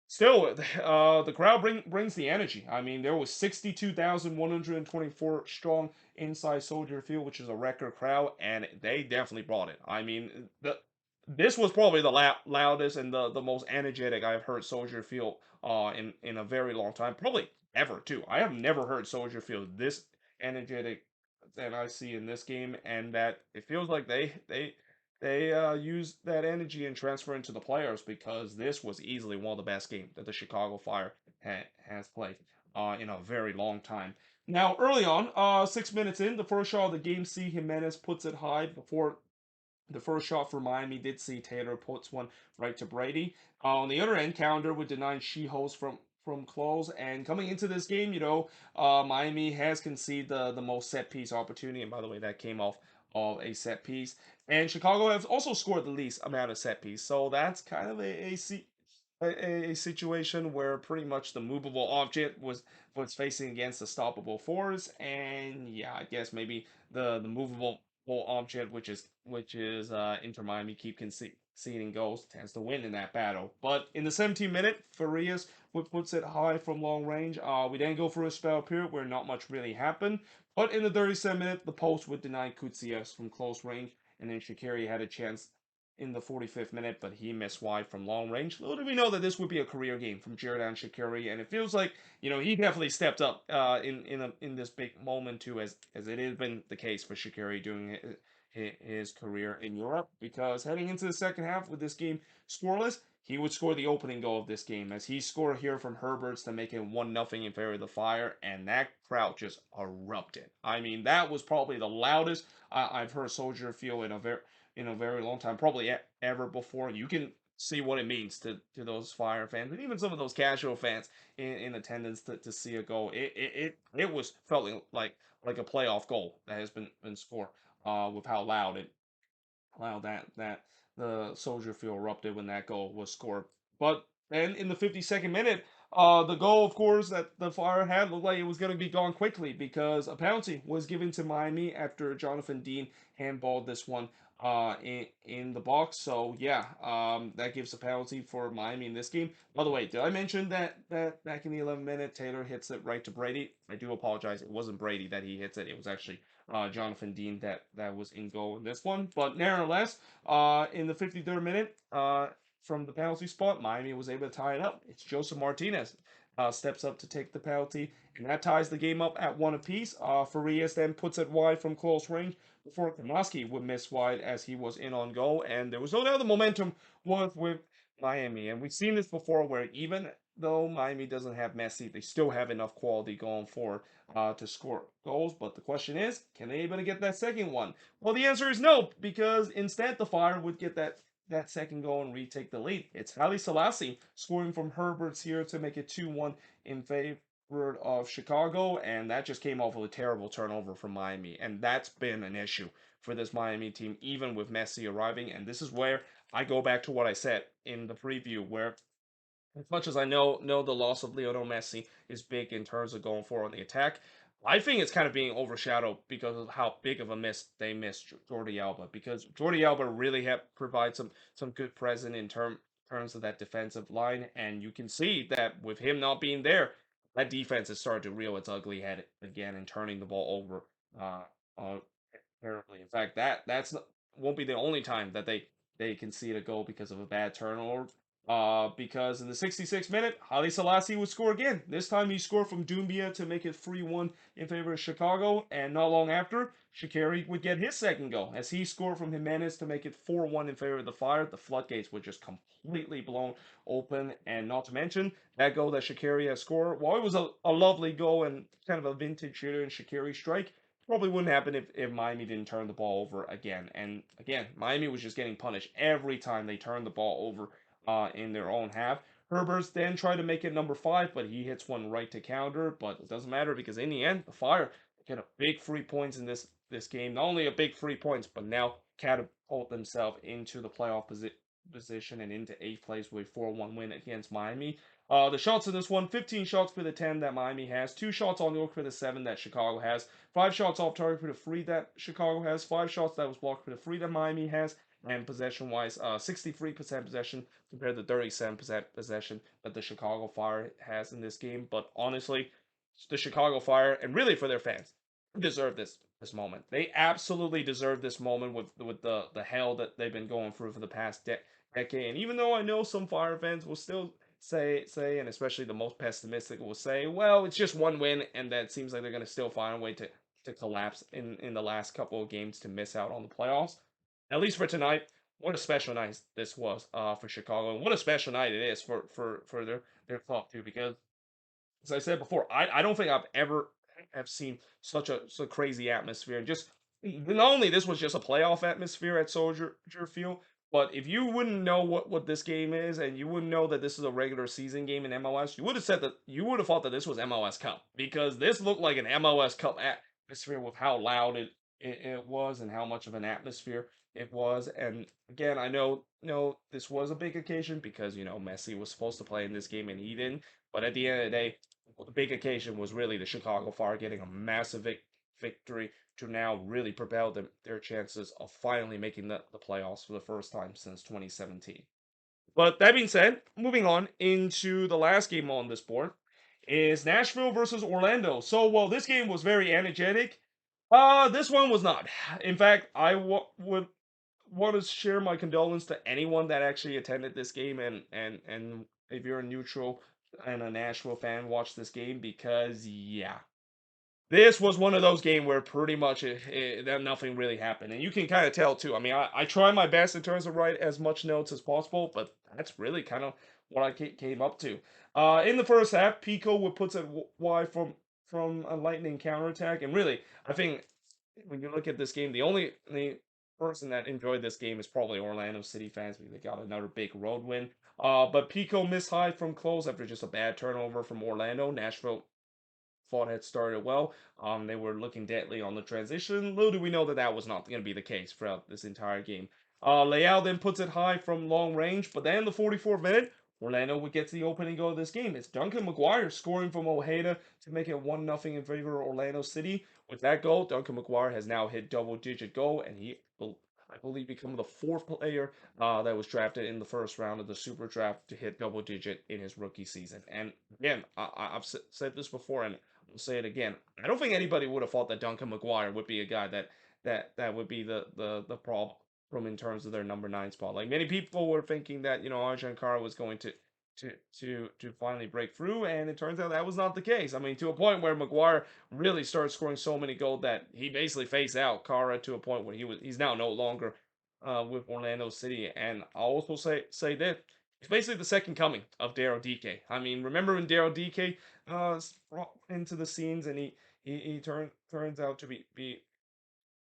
Still, the crowd brings the energy. I mean, there was 62,124 strong inside Soldier Field, which is a record crowd, and they definitely brought it. I mean, this was probably the loudest and the most energetic I've heard Soldier Field in a very long time, probably ever too. I have never heard Soldier Field this energetic than I see in this game, and that it feels like they use that energy and transfer into the players because this was easily one of the best games that the Chicago Fire has played in a very long time. Now, early on, 6 minutes in, the first shot of the game, C. Jimenez puts it high before the first shot for Miami did see Taylor puts one right to Brady. On the other end, Calendar would deny She-Host from close. And coming into this game, Miami has conceded the most set piece opportunity. And by the way, that came off of a set piece. And Chicago has also scored the least amount of set piece. So that's kind of a situation where pretty much the movable object was facing against the stoppable force, and yeah, I guess maybe the movable object, which is Inter Miami, keep conceding goals, tends to win in that battle. But in the 17th minute, Farias puts it high from long range. We then go for a spell period where not much really happened, but in the 37th minute, the post would deny Kutsias from close range, and then Shaqiri had a chance in the 45th minute, but he missed wide from long range. Little did we know that this would be a career game from Xherdan Shaqiri, and it feels like he definitely stepped up in this big moment too, as it has been the case for Shaqiri during his career in Europe. Because heading into the second half with this game scoreless, he would score the opening goal of this game, as he scored here from Herberts to make it 1-0 in favor of the Fire, and that crowd just erupted. I mean, that was probably the loudest I've heard Soldier feel in a very long time, probably ever before. You can see what it means to those Fire fans and even some of those casual fans in attendance to see a goal. It was felt like a playoff goal that has been scored. With how loud that the Soldier Field erupted when that goal was scored. But then in the 52nd minute, the goal, of course, that the Fire had looked like it was going to be gone quickly, because a penalty was given to Miami after Jonathan Dean handballed this one in the box. So yeah, that gives a penalty for Miami in this game. By the way, did I mention that back in the 11th minute, Taylor hits it right to Brady? I do apologize. It wasn't Brady that he hits it. It was actually Jonathan Dean that was in goal in this one. But nevertheless, in the 53rd minute, from the penalty spot, Miami was able to tie it up. It's Joseph Martinez steps up to take the penalty, and that ties the game up at one apiece. Farias then puts it wide from close range before Kamaski would miss wide as he was in on goal, and there was no doubt the momentum was with Miami. And we've seen this before, where even though Miami doesn't have Messi, they still have enough quality going forward to score goals. But the question is, can they able to get that second one? Well, the answer is no, because instead the Fire would get that second goal and retake the lead. It's Haile Selassie scoring from Herberts here to make it 2-1 in favor of Chicago, and that just came off of a terrible turnover from Miami, and that's been an issue for this Miami team, even with Messi arriving. And this is where I go back to what I said in the preview, where as much as I know the loss of Lionel Messi is big in terms of going forward on the attack, I think it's kind of being overshadowed because of how big of a miss they missed Jordi Alba. Because Jordi Alba really have provide some good presence in terms of that defensive line, and you can see that with him not being there, that defense has started to reel its ugly head again and turning the ball over uh, terribly. In fact, that's not, won't be the only time that they concede a goal because of a bad turnover. Because in the 66th minute, Haile Selassie would score again. This time he scored from Doumbia to make it 3-1 in favor of Chicago, and not long after, Shaqiri would get his second goal as he scored from Jimenez to make it 4-1 in favor of the Fire. The floodgates were just completely blown open, and not to mention that goal that Shaqiri has scored. While it was a lovely goal and kind of a vintage shooter and Shaqiri strike, probably wouldn't happen if Miami didn't turn the ball over again. And again, Miami was just getting punished every time they turned the ball over in their own half. Herberts then tried to make it number 5, but he hits one right to counter. But it doesn't matter, because in the end, the Fire get a big 3 points in this game. Not only a big 3 points, but now catapult themselves into the playoff position and into 8th place with a 4-1 win against Miami. The shots in this one, 15 shots for the 10 that Miami has, 2 shots on goal for the 7 that Chicago has, 5 shots off target for the 3 that Chicago has, 5 shots that was blocked for the 3 that Miami has, and possession-wise, 63% possession compared to 37% possession that the Chicago Fire has in this game. But honestly, the Chicago Fire, and really for their fans, deserve this moment. They absolutely deserve this moment with the hell that they've been going through for the past decade. And even though I know some Fire fans will still say, and especially the most pessimistic will say, well, it's just one win, and that seems like they're going to still find a way to collapse in the last couple of games to miss out on the playoffs. At least for tonight, what a special night this was for Chicago, and what a special night it is for their club too. Because as I said before, I don't think I've ever have seen such a crazy atmosphere. And just not only this was just a playoff atmosphere at Soldier Field, But if you wouldn't know what this game is, and you wouldn't know that this is a regular season game in MLS, you would have said that you would have thought that this was MLS Cup, because this looked like an MLS Cup atmosphere with how loud it was and how much of an atmosphere it was. And again, I know this was a big occasion because Messi was supposed to play in this game and he didn't. But at the end of the day, the big occasion was really the Chicago Fire getting a massive victory to now really propel their chances of finally making the playoffs for the first time since 2017. But that being said, moving on into the last game on this board is Nashville versus Orlando. So, while this game was very energetic, this one was not. In fact, would want to share my condolence to anyone that actually attended this game, and if you're a neutral and a Nashville fan, watch this game, because yeah, this was one of those games where pretty much that nothing really happened, and you can kind of tell too. I mean, I try my best in terms of write as much notes as possible, but that's really kind of what I came up to. In the first half, Pico would puts it wide from a lightning counterattack, and really, I think when you look at this game, the person that enjoyed this game is probably Orlando City fans, because they got another big road win. But Pico missed high from close after just a bad turnover from Orlando. Nashville thought had started well. They were looking deadly on the transition. Little do we know that that was not going to be the case throughout this entire game. Leao then puts it high from long range, but then in the 44th minute, Orlando would get the opening goal of this game. It's Duncan McGuire scoring from Ojeda to make it 1-0 in favor of Orlando City. With that goal, Duncan McGuire has now hit double-digit goal, and he, I believe, become the fourth player that was drafted in the first round of the Super Draft to hit double-digit in his rookie season. And again, I've said this before, and I'll say it again. I don't think anybody would have thought that Duncan McGuire would be a guy that would be the problem in terms of their number 9 spot. Like, many people were thinking that Arjan Kara was going to finally break through, and it turns out that was not the case. I mean, to a point where McGuire really started scoring so many goals that he basically phased out Kara to a point where he's now no longer with Orlando City. And I'll also say this. It's basically the second coming of Daryl DK. I mean, remember when Daryl DK brought into the scenes, and he turns out to be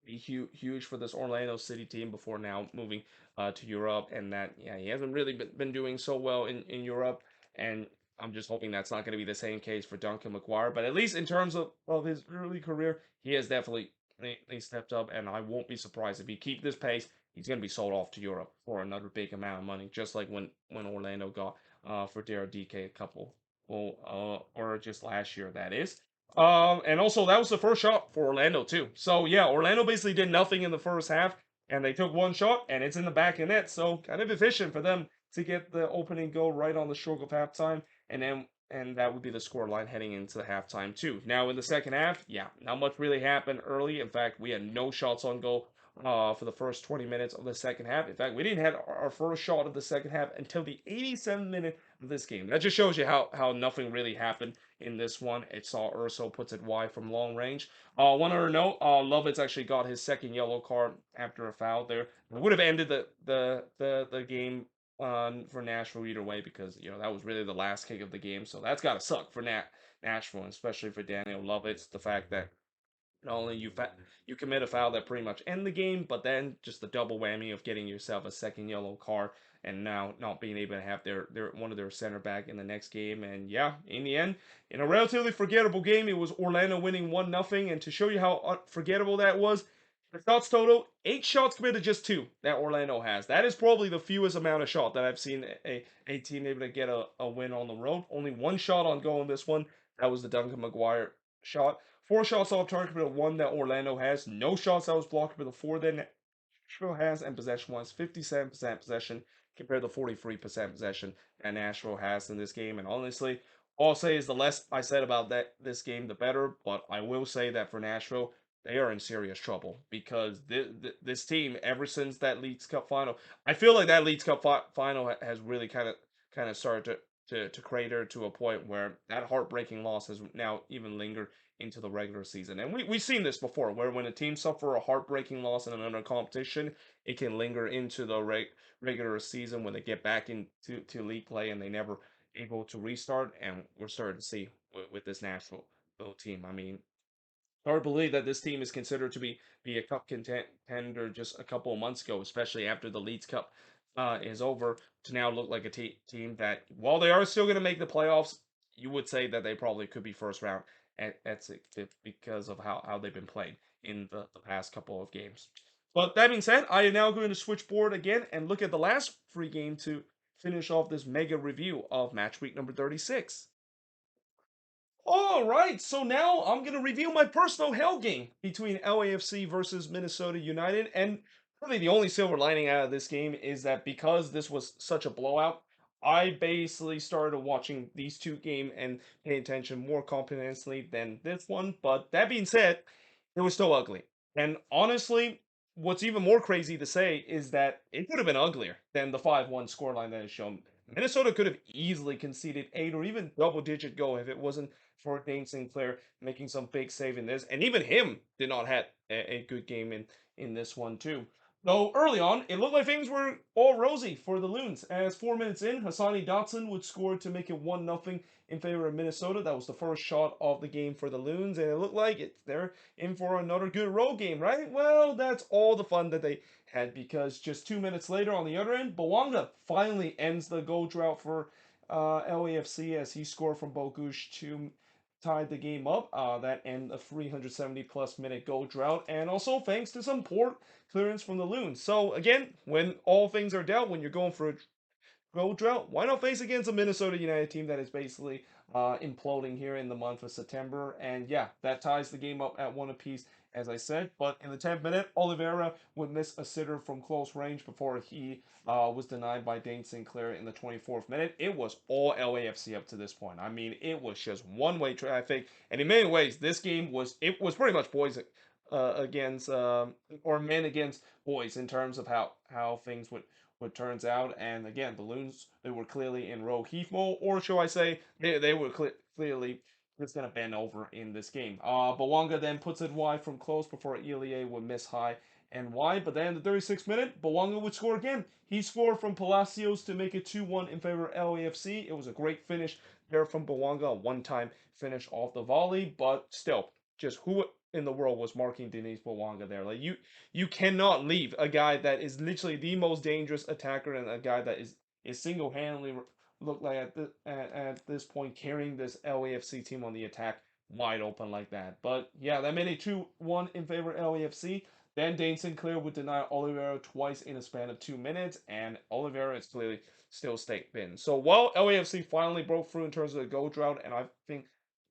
huge for this Orlando City team before now moving to Europe, and that yeah, he hasn't really been doing so well in Europe, and I'm just hoping that's not going to be the same case for Duncan McGuire. But at least in terms of his early career, he has definitely stepped up, and I won't be surprised if he keep this pace. He's going to be sold off to Europe for another big amount of money, just like when Orlando got for Daryl DK a couple, well, or just last year, that is. And also that was the first shot for Orlando too. So yeah, Orlando basically did nothing in the first half, and they took one shot, and it's in the back of net. So kind of efficient for them to get the opening goal right on the stroke of halftime, and that would be the score line heading into the halftime too. Now in the second half, yeah, not much really happened early. In fact, we had no shots on goal for the first 20 minutes of the second half. In fact, we didn't have our first shot of the second half until the 87th minute of this game. That just shows you how nothing really happened in this one. It saw Urso puts it wide from long range. One other note, Lovitz actually got his second yellow card after a foul there. It would have ended the game for Nashville either way, because that was really the last kick of the game. So that's got to suck for Nashville, and especially for Daniel Lovitz. The fact that not only you commit a foul that pretty much end the game, but then just the double whammy of getting yourself a second yellow card, and now not being able to have their one of their center back in the next game. And yeah, in the end, in a relatively forgettable game, it was Orlando winning 1-0. And to show you how unforgettable that was, the shots total, 8 shots committed, just 2 that Orlando has. That is probably the fewest amount of shot that I've seen a team able to get a win on the road. Only 1 shot on goal in this one. That was the Duncan McGuire shot. 4 shots off target with the 1 that Orlando has. No shots that was blocked with the 4 that Nashville has. And possession-wise, 57% possession compared to 43% possession that Nashville has in this game. And honestly, all I'll say is the less I said about this game, the better. But I will say that for Nashville, they are in serious trouble, because this team, ever since that Leeds Cup final, I feel like that Leeds Cup final has really kind of started to crater to a point where that heartbreaking loss has now even lingered into the regular season. And we've seen this before, where when a team suffer a heartbreaking loss in another competition, it can linger into the regular season when they get back into league play, and they never able to restart. And we're starting to see with this Nashville team. I mean, hard to believe that this team is considered to be a cup contender just a couple of months ago, especially after the Leeds Cup is over to now look like a team that, while they are still going to make the playoffs, you would say that they probably could be first round at because of how they've been playing in the past couple of games. But that being said, I am now going to switch board again and look at the last free game to finish off this mega review of match week number 36. All right, so now I'm going to review my personal hell game between LAFC versus Minnesota United. And really, the only silver lining out of this game is that because this was such a blowout, I basically started watching these two games and paying attention more comprehensively than this one. But that being said, it was still ugly. And honestly, what's even more crazy to say is that it could have been uglier than the 5-1 scoreline that is shown. Minnesota could have easily conceded 8 or even double-digit goal if it wasn't for Dane Sinclair making some big save in this. And even him did not have a good game in this one too. Though early on, it looked like things were all rosy for the Loons. As 4 minutes in, Hassani Dotson would score to make it 1-0 in favor of Minnesota. That was the first shot of the game for the Loons, and it looked like they're in for another good road game, right? Well, that's all the fun that they had, because just 2 minutes later on the other end, Bawanga finally ends the goal drought for LAFC as he scored from Bogush to tied the game up. That end a 370 plus minute goal drought, and also thanks to some poor clearance from the Loons. So again, when all things are dealt, when you're going for a goal drought, why not face against a Minnesota United team that is basically imploding here in the month of September? And yeah, that ties the game up at one apiece, as I said. But in the 10th minute, Oliveira would miss a sitter from close range before he was denied by Dane Sinclair in the 24th minute. It was all LAFC up to this point. I mean, it was just one-way traffic, and in many ways, this game was pretty much boys against or men against boys in terms of how things would turns out. And again, the Loons, they were clearly in row heave mode, or shall I say, they were clearly just going to bend over in this game. Bawanga then puts it wide from close before Elie would miss high and wide. But then in the 36th minute, Bawanga would score again. He scored from Palacios to make it 2-1 in favor of LAFC. It was a great finish there from Bawanga, a one-time finish off the volley, but still, just who in the world was marking Denise Bawanga there? Like, you cannot leave a guy that is literally the most dangerous attacker, and a guy that is single-handedly look like at this point carrying this LAFC team on the attack wide open like that. But yeah, that made it 2-1 in favor of LAFC. Then Dane Sinclair would deny Oliveira twice in a span of 2 minutes, and Oliveira is clearly still stake bin. So while LAFC finally broke through in terms of the goal drought, and I think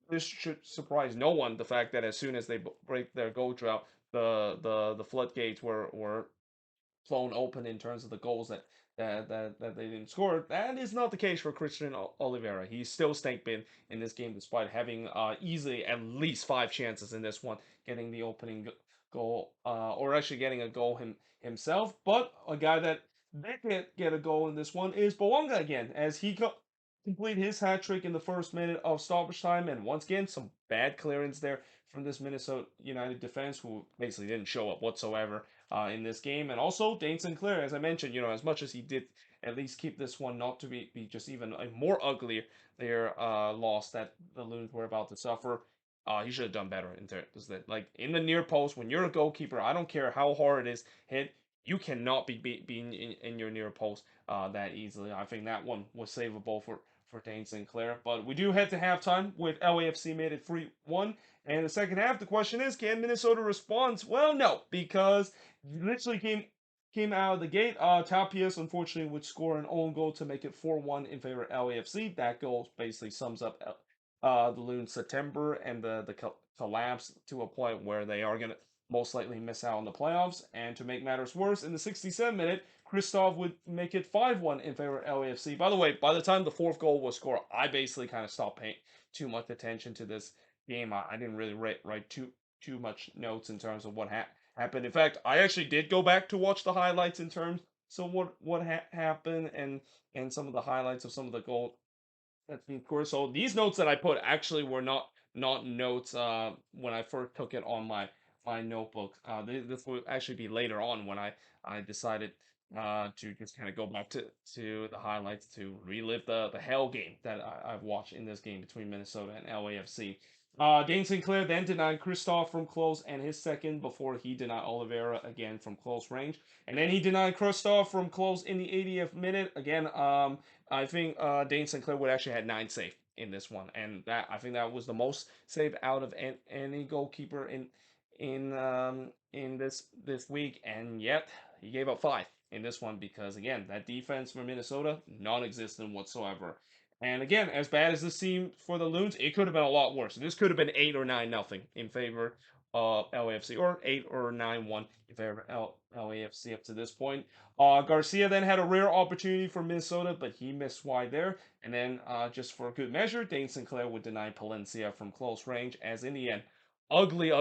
this should surprise no one, the fact that as soon as they break their goal drought, the floodgates were flown open in terms of the goals that they didn't score. That is not the case for Christian Oliveira. He's still stank bin in this game despite having easily at least 5 chances in this one, getting the opening goal, or actually getting a goal himself. But a guy that did get a goal in this one is Bawanga again, as he complete his hat trick in the first minute of stoppage time, and once again some bad clearance there from this Minnesota United defense, who basically didn't show up whatsoever in this game. And also Dane Sinclair, as I mentioned, as much as he did at least keep this one not to be just even a more uglier loss that the Loons were about to suffer. He should have done better in terms of that. Like in the near post, when you're a goalkeeper, I don't care how hard it is hit, you cannot be being in your near post that easily. I think that one was savable for Dane Sinclair. But we do head to halftime with LAFC made it 3-1. And the second half, the question is, can Minnesota respond? Well, no, because literally came out of the gate. Tapias unfortunately would score an own goal to make it 4-1 in favor of LAFC. That goal basically sums up the Loons' September and the collapse to a point where they are going to most likely miss out on the playoffs. And to make matters worse, in the 67th minute, Christoph would make it 5-1 in favor of LAFC. By the way, by the time the fourth goal was scored, I basically kind of stopped paying too much attention to this game. I didn't really write too much notes in terms of what happened. In fact, I actually did go back to watch the highlights in terms of what happened, and some of the highlights of some of the goal that's being scored. So these notes that I put actually were not notes when I first took it on my notebook. This will actually be later on when I decided to just kind of go back to the highlights to relive the hell game that I've watched in this game between Minnesota and LAFC. Dane Sinclair then denied Kristoff from close and his second before he denied Oliveira again from close range. And then he denied Kristoff from close in the 80th minute. Again, I think Dane Sinclair would actually had 9 safe in this one. And that I think that was the most save out of any goalkeeper in this week. And yet he gave up 5 in this one because again, that defense for Minnesota, non-existent whatsoever. And again, as bad as this seemed for the Loons, it could have been a lot worse. This could have been 8 or 9 nothing in favor of LAFC, or 8 or 9-1 in favor of LAFC up to this point. Garcia then had a rare opportunity for Minnesota, but he missed wide there. And then, just for good measure, Dane Sinclair would deny Palencia from close range, as in the end, ugly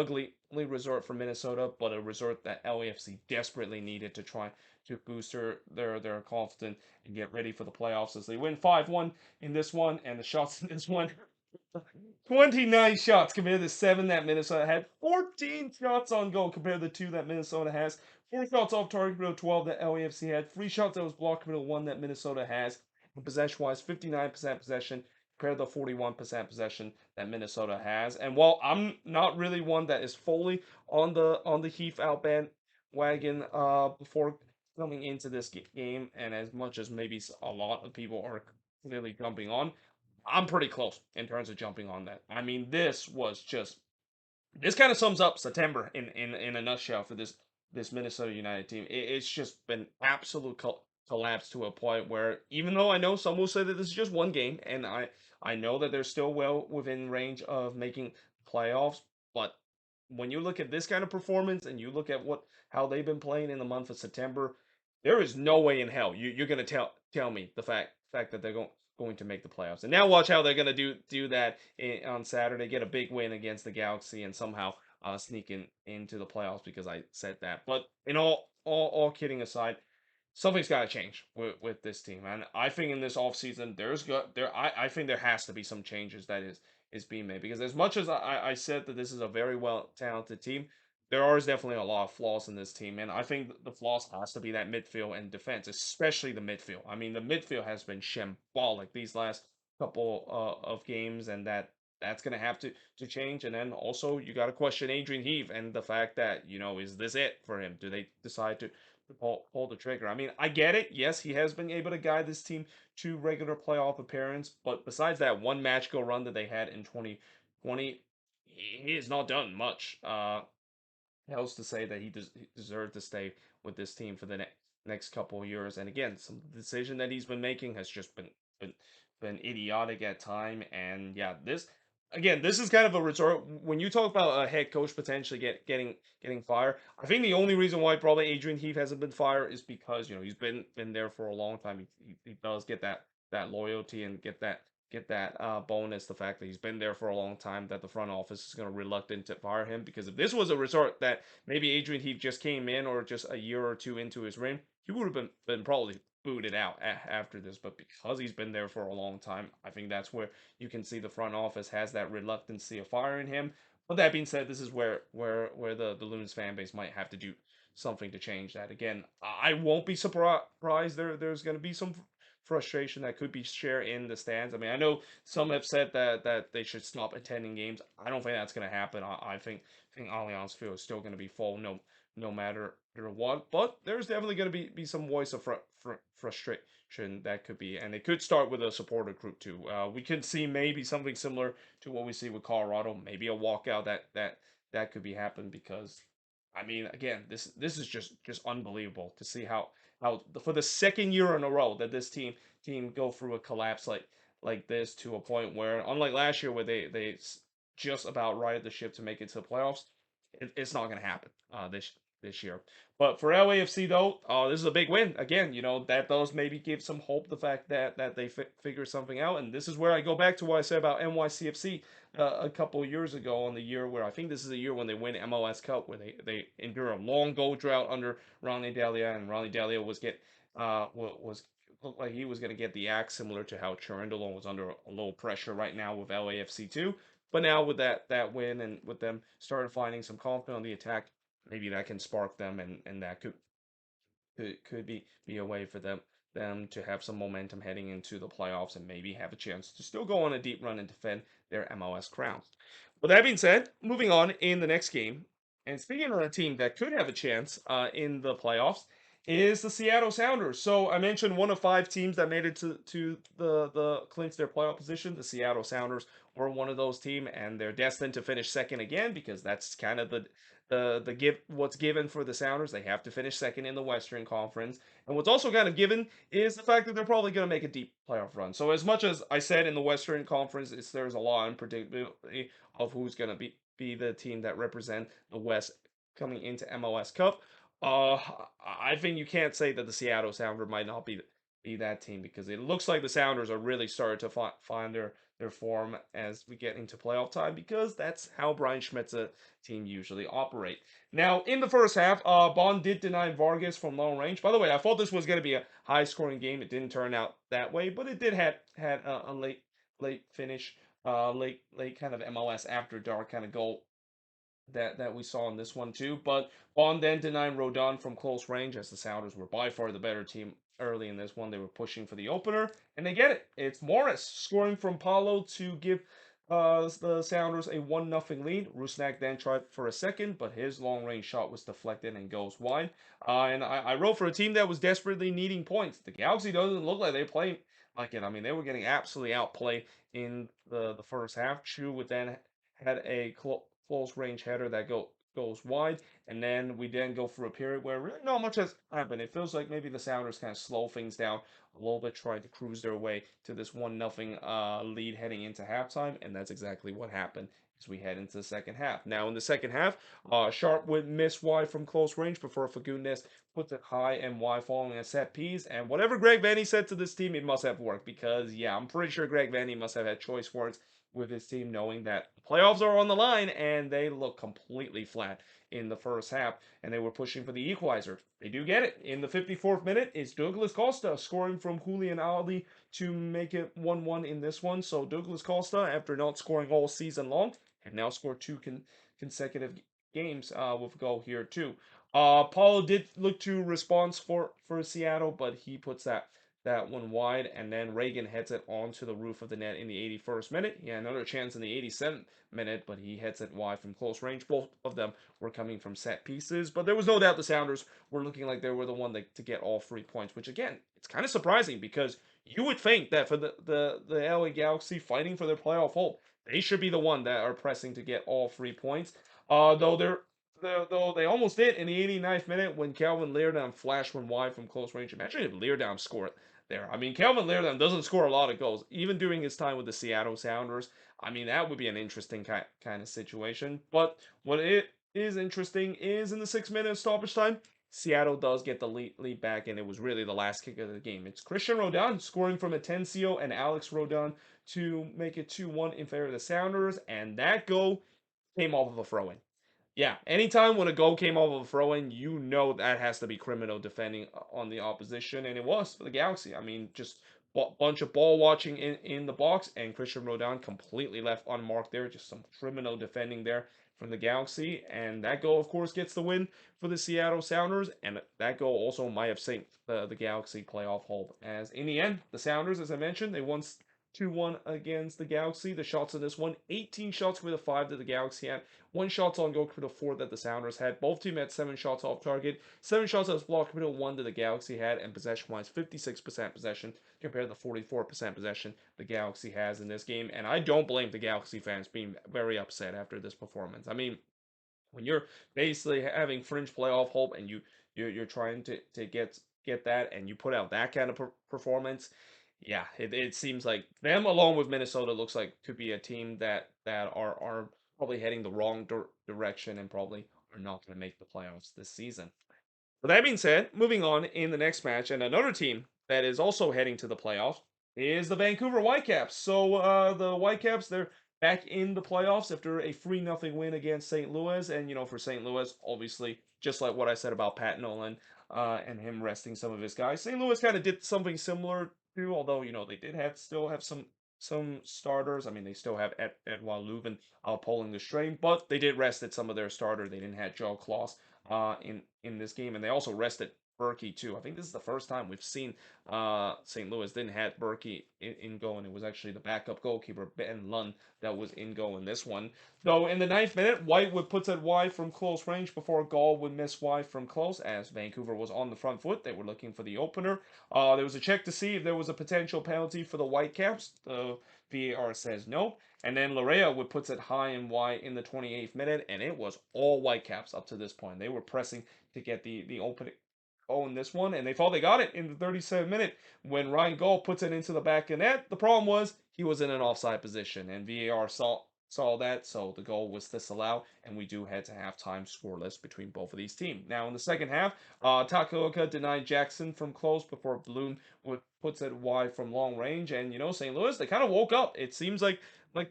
resort for Minnesota, but a resort that LAFC desperately needed to try to boost their confidence and get ready for the playoffs as they win 5-1 in this one, and the shots in this one 29 shots compared to 7 that Minnesota had. 14 shots on goal compared to the 2 that Minnesota has. 4 shots off target compared to 12 that LAFC had. 3 shots that was blocked compared to 1 that Minnesota has. And possession-wise, 59% possession compared to the 41% possession that Minnesota has. And while I'm not really one that is fully on the Heath out wagon before coming into this game, and as much as maybe a lot of people are clearly jumping on, I'm pretty close in terms of jumping on that. I mean, this kind of sums up September in a nutshell for this Minnesota United team. It's just been absolute collapse to a point where even though I know some will say that this is just one game, and I know that they're still well within range of making playoffs, but when you look at this kind of performance and you look at how they've been playing in the month of September, there is no way in hell you're gonna tell me the fact that they're going to make the playoffs. And now watch how they're gonna do that on Saturday, get a big win against the Galaxy, and somehow sneak into the playoffs because I said that. But in all kidding aside, something's got to change with this team, and I think in this offseason I think there has to be some changes that is being made, because as much as I said that this is a very well talented team, there are definitely a lot of flaws in this team, and I think the flaws has to be that midfield and defense, especially the midfield. I mean, the midfield has been shambolic these last couple of games, and that's gonna have to change. And then also you got to question Adrian Heath and the fact that, is this it for him? Do they decide to pull the trigger? I mean, I get it. Yes, he has been able to guide this team to regular playoff appearance, but besides that one match go run that they had in 2020, he has not done much else to say that he deserved to stay with this team for the next couple of years. And again, some decision that he's been making has just been, been idiotic at time. And yeah, this is kind of a resort when you talk about a head coach potentially getting fired. I think the only reason why probably Adrian Heath hasn't been fired is because he's been there for a long time. He does get that loyalty and get that bonus, the fact that he's been there for a long time, that the front office is going to reluctant to fire him. Because if this was a resort that maybe Adrian Heath just came in or just a year or two into his reign, he would have been probably booted out after this. But because he's been there for a long time, I think that's where you can see the front office has that reluctancy of firing him. But that being said, this is where the Loons fan base might have to do something to change that. Again, I won't be surprised there's going to be some frustration that could be shared in the stands. I mean, I know some have said that they should stop attending games. I don't think that's going to happen. I think Allianz Field is still going to be full, no matter what. But there's definitely going to be some voice of frustration that could be, and it could start with a supporter group too. We could see maybe something similar to what we see with Colorado, maybe a walkout that could be happening, because I mean, again, this is just unbelievable to see how for the second year in a row that this team go through a collapse like this, to a point where, unlike last year where they just about righted the ship to make it to the playoffs, it's not going to happen this year. But for LAFC though, this is a big win. Again, that does maybe give some hope, the fact that they figure something out. And this is where I go back to what I said about NYCFC a couple of years ago, on the year where I think this is a year when they win MLS Cup, where they endure a long goal drought under Ronnie Delia, and Ronnie Delia was looked like he was going to get the axe, similar to how Cherundolo was under a little pressure right now with LAFC too. But now with that win, and with them starting finding some confidence on the attack, maybe that can spark them, and that could be a way for them them to have some momentum heading into the playoffs and maybe have a chance to still go on a deep run and defend their MLS crown. With that being said, moving on in the next game, and speaking of a team that could have a chance in the playoffs, is the Seattle Sounders. So I mentioned one of five teams that made it to the clinch their playoff position. The Seattle Sounders were one of those teams, and they're destined to finish second again because that's kind of the give what's given for the Sounders. They have to finish second in the Western Conference, and what's also kind of given is the fact that they're probably going to make a deep playoff run. So as much as I said in the Western Conference, there's a lot of unpredictability of who's going to be the team that represent the West coming into MLS Cup. Uh, I think you can't say that the Seattle Sounders might not be that team because it looks like the Sounders are really starting to find their form as we get into playoff time because that's how Brian Schmidt's team usually operate. Now, in the first half, Bond did deny Vargas from long range. By the way, I thought this was going to be a high scoring game. It didn't turn out that way, but it did had a late finish, late kind of MLS after dark kind of goal that we saw in this one too. But Bond then denied Rodon from close range as the Sounders were by far the better team early in this one. They were pushing for the opener, and they get it. It's Morris scoring from Paulo to give the Sounders a 1-0 lead. Rusnak then tried for a second, but his long range shot was deflected and goes wide. And I wrote for a team that was desperately needing points. The Galaxy doesn't look like they play like it. I mean, they were getting absolutely outplayed in the first half. Chu would then had a close range header that goes wide, and then we then go through a period where really not much has happened. It feels like maybe the Sounders kind of slow things down a little bit, trying to cruise their way to this 1-0 lead heading into halftime, and that's exactly what happened as we head into the second half. Now in the second half, Sharp would miss wide from close range before Fagundes puts it high and wide following a set piece. And whatever Greg Vanny said to this team, it must have worked because yeah, I'm pretty sure Greg Vanny must have had choice words with his team, knowing that playoffs are on the line, and they look completely flat in the first half, and they were pushing for the equalizer. They do get it. In the 54th minute, it's Douglas Costa scoring from Julian Ali to make it 1-1 in this one. So Douglas Costa, after not scoring all season long, have now scored two consecutive games with a goal here too. Paulo did look to respond for Seattle, but he puts that one wide, and then Reagan heads it onto the roof of the net in the 81st minute. He had another chance in the 87th minute, but he heads it wide from close range. Both of them were coming from set pieces, but there was no doubt the Sounders were looking like they were the one to get all 3 points, which again, it's kind of surprising because you would think that for the LA Galaxy fighting for their playoff hope, they should be the one that are pressing to get all 3 points. Though they almost did in the 89th minute when Calvin Leerdam flashed one wide from close range. Imagine if Leerdam scored there. I mean, Calvin Leerdam doesn't score a lot of goals, even during his time with the Seattle Sounders. I mean, that would be an interesting kind of situation. But what it is interesting is in the 6 minute stoppage time, Seattle does get the lead back, and it was really the last kick of the game. It's Christian Rodon scoring from Atencio and Alex Rodon to make it 2-1 in favor of the Sounders, and that goal came off of a throw-in. Yeah, anytime when a goal came off of a throw-in, you know that has to be criminal defending on the opposition, and it was for the Galaxy. I mean, just bunch of ball watching in the box, and Christian Rodon completely left unmarked there. Just some criminal defending there from the Galaxy, and that goal, of course, gets the win for the Seattle Sounders, and that goal also might have synced the Galaxy playoff hope. As in the end, the Sounders, as I mentioned, they won 2-1 against the Galaxy. The shots in this one, 18 shots with a 5 that the Galaxy had, 1 shot on goal compared to 4 that the Sounders had. Both teams had 7 shots off target, 7 shots that was blocked compared to 1 that the Galaxy had, and possession-wise, 56% possession compared to the 44% possession the Galaxy has in this game. And I don't blame the Galaxy fans being very upset after this performance. I mean, when you're basically having fringe playoff hope and you're trying to get that and you put out that kind of performance, yeah, it seems like them along with Minnesota looks like could be a team that are probably heading the wrong direction and probably are not going to make the playoffs this season. With that being said, moving on in the next match, and another team that is also heading to the playoffs is the Vancouver Whitecaps. So the Whitecaps, they're back in the playoffs after a 3-0 win against St. Louis. And, for St. Louis, obviously, just like what I said about Pat Nolan and him resting some of his guys, St. Louis kind of did something similar too, although, they did still have some starters. I mean, they still have Edouard Leuven pulling the string, but they did rest at some of their starters. They didn't have Joe Klaus in this game, and they also rested Berkey too. I think this is the first time we've seen St. Louis didn't have Berkey in goal, and it was actually the backup goalkeeper Ben Lund that was in goal in this one. Though in the ninth minute, White would put it wide from close range before Gall would miss wide from close as Vancouver was on the front foot. They were looking for the opener. There was a check to see if there was a potential penalty for the Whitecaps. The VAR says no. And then Larea would put it high and wide in the 28th minute, and it was all Whitecaps up to this point. They were pressing to get the opening in this one, and they thought they got it in the 37th minute when Ryan Gull puts it into the back of net. The problem was he was in an offside position, and VAR saw that, so the goal was disallowed, and we do head to halftime scoreless between both of these teams. Now in the second half, Takaoka denied Jackson from close before Bloom puts it wide from long range, and St. Louis, they kind of woke up. It seems like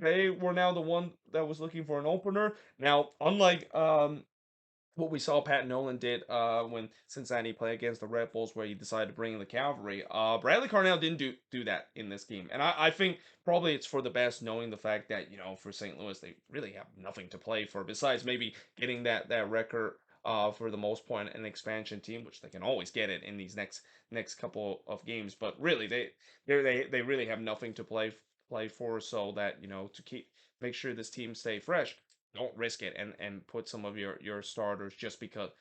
they were now the one that was looking for an opener. Now, unlike what we saw Pat Nolan did when Cincinnati played against the Red Bulls, where he decided to bring in the cavalry. Bradley Carnell didn't do that in this game, and I think probably it's for the best, knowing the fact that for St. Louis they really have nothing to play for besides maybe getting that record. For the most part, an expansion team, which they can always get it in these next couple of games, but really they really have nothing to play for, so that to make sure this team stay fresh, don't risk it and put some of your starters just because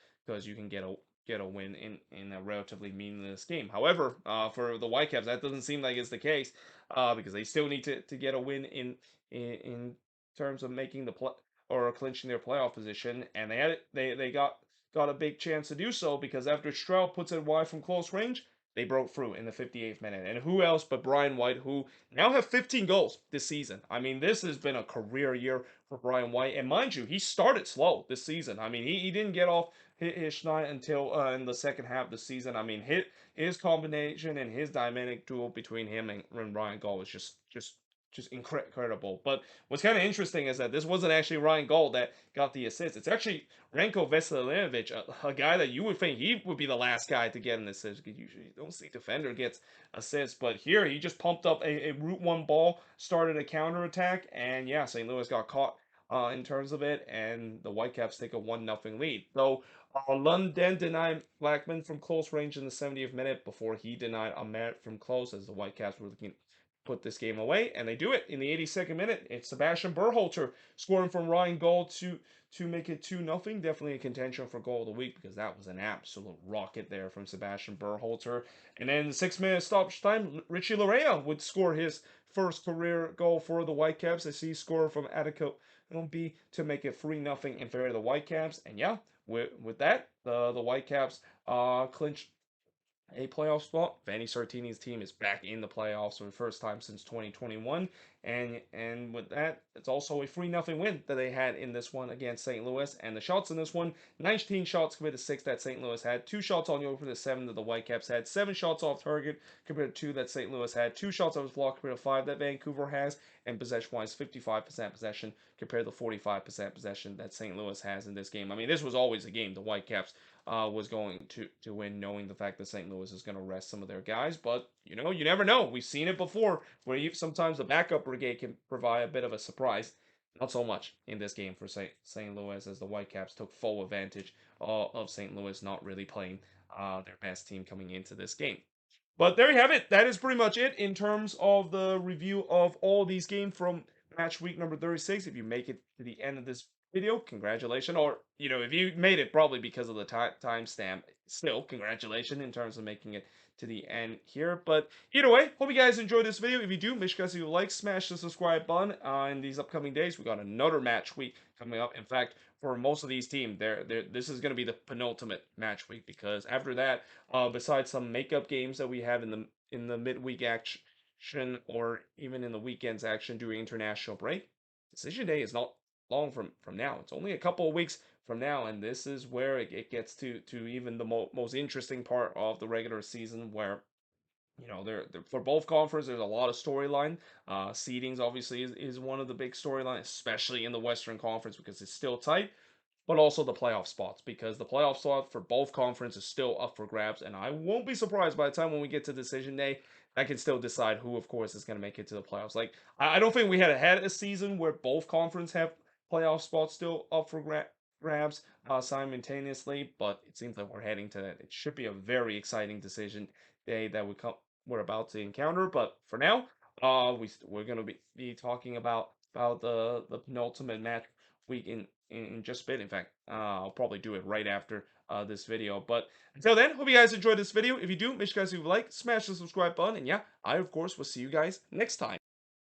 you can get a win in a relatively meaningless game. However, for the Whitecaps, that doesn't seem like it's the case because they still need to get a win in terms of making the play or clinching their playoff position, and they got a big chance to do so because after Stroud puts it wide from close range, they broke through in the 58th minute. And who else but Brian White, who now have 15 goals this season. I mean, this has been a career year for Brian White. And mind you, he started slow this season. I mean, he didn't get off his schneid until in the second half of the season. I mean, his combination and his dynamic duel between him and Ryan Gaul was just incredible. But what's kind of interesting is that this wasn't actually Ryan Gaul that got the assist. It's actually Renko Veselinovic, a guy that you would think he would be the last guy to get an assist, because usually you don't see defender gets assists. But here he just pumped up a route one ball, started a counter attack, and yeah, St. Louis got caught in terms of it, and the Whitecaps take a 1-0 lead. So London denied Blackman from close range in the 70th minute before he denied Ahmed from close, as the Whitecaps were looking put this game away, and they do it in the 82nd minute. It's Sebastian Berhalter scoring from Ryan Gold to make it 2-0. Definitely a contention for goal of the week because that was an absolute rocket there from Sebastian Berhalter. And then 6 minutes stoppage time, Richie Larea would score his first career goal for the Whitecaps as he scored from Attico B to make it 3-0 in favor of the Whitecaps. And yeah, with that, the Whitecaps clinched a playoff spot. Vanni Sartini's team is back in the playoffs for the first time since 2021, and with that, it's also a 3-0 win that they had in this one against St. Louis. And the shots in this one, 19 shots compared to 6 that St. Louis had, 2 shots on goal for the 7 that the Whitecaps had, 7 shots off target compared to 2 that St. Louis had, 2 shots off the block compared to 5 that Vancouver has, and possession-wise, 55% possession compared to 45% possession that St. Louis has in this game. I mean, this was always a game the Whitecaps was going to win, knowing the fact that St. Louis is going to rest some of their guys. But you never know. We've seen it before, where sometimes the backup brigade can provide a bit of a surprise. Not so much in this game for St. Louis, as the Whitecaps took full advantage of St. Louis not really playing their best team coming into this game. But there you have it. That is pretty much it in terms of the review of all these games from match week number 36. If you make it to the end of this video, congratulations. Or, if you made it probably because of the timestamp, still, congratulations in terms of making it to the end here. But either way, hope you guys enjoyed this video. If you do, make sure you like, smash the subscribe button. In these upcoming days, we got another match week coming up. In fact, for most of these teams, this is going to be the penultimate match week, because after that, besides some makeup games that we have in the midweek action, or even in the weekends action during international break, decision day is not long from now. It's only a couple of weeks from now, and this is where it gets to even the most interesting part of the regular season, where they're for both conferences, there's a lot of storyline. Seedings obviously is one of the big storylines, especially in the Western Conference, because it's still tight, but also the playoff spots, because the playoff spot for both conferences is still up for grabs, and I won't be surprised by the time when we get to decision day, I can still decide who, of course, is going to make it to the playoffs. Like, I don't think we had a season where both conferences have playoff spots still up for grabs simultaneously, but it seems like we're heading to that. It should be a very exciting decision day that we're about to encounter. But for now, we're gonna be talking about the penultimate match week in just a bit. In fact, I'll probably do it right after this video. But until then, hope you guys enjoyed this video. If you do, make sure you guys leave a like, smash the subscribe button, and yeah, I of course will see you guys next time.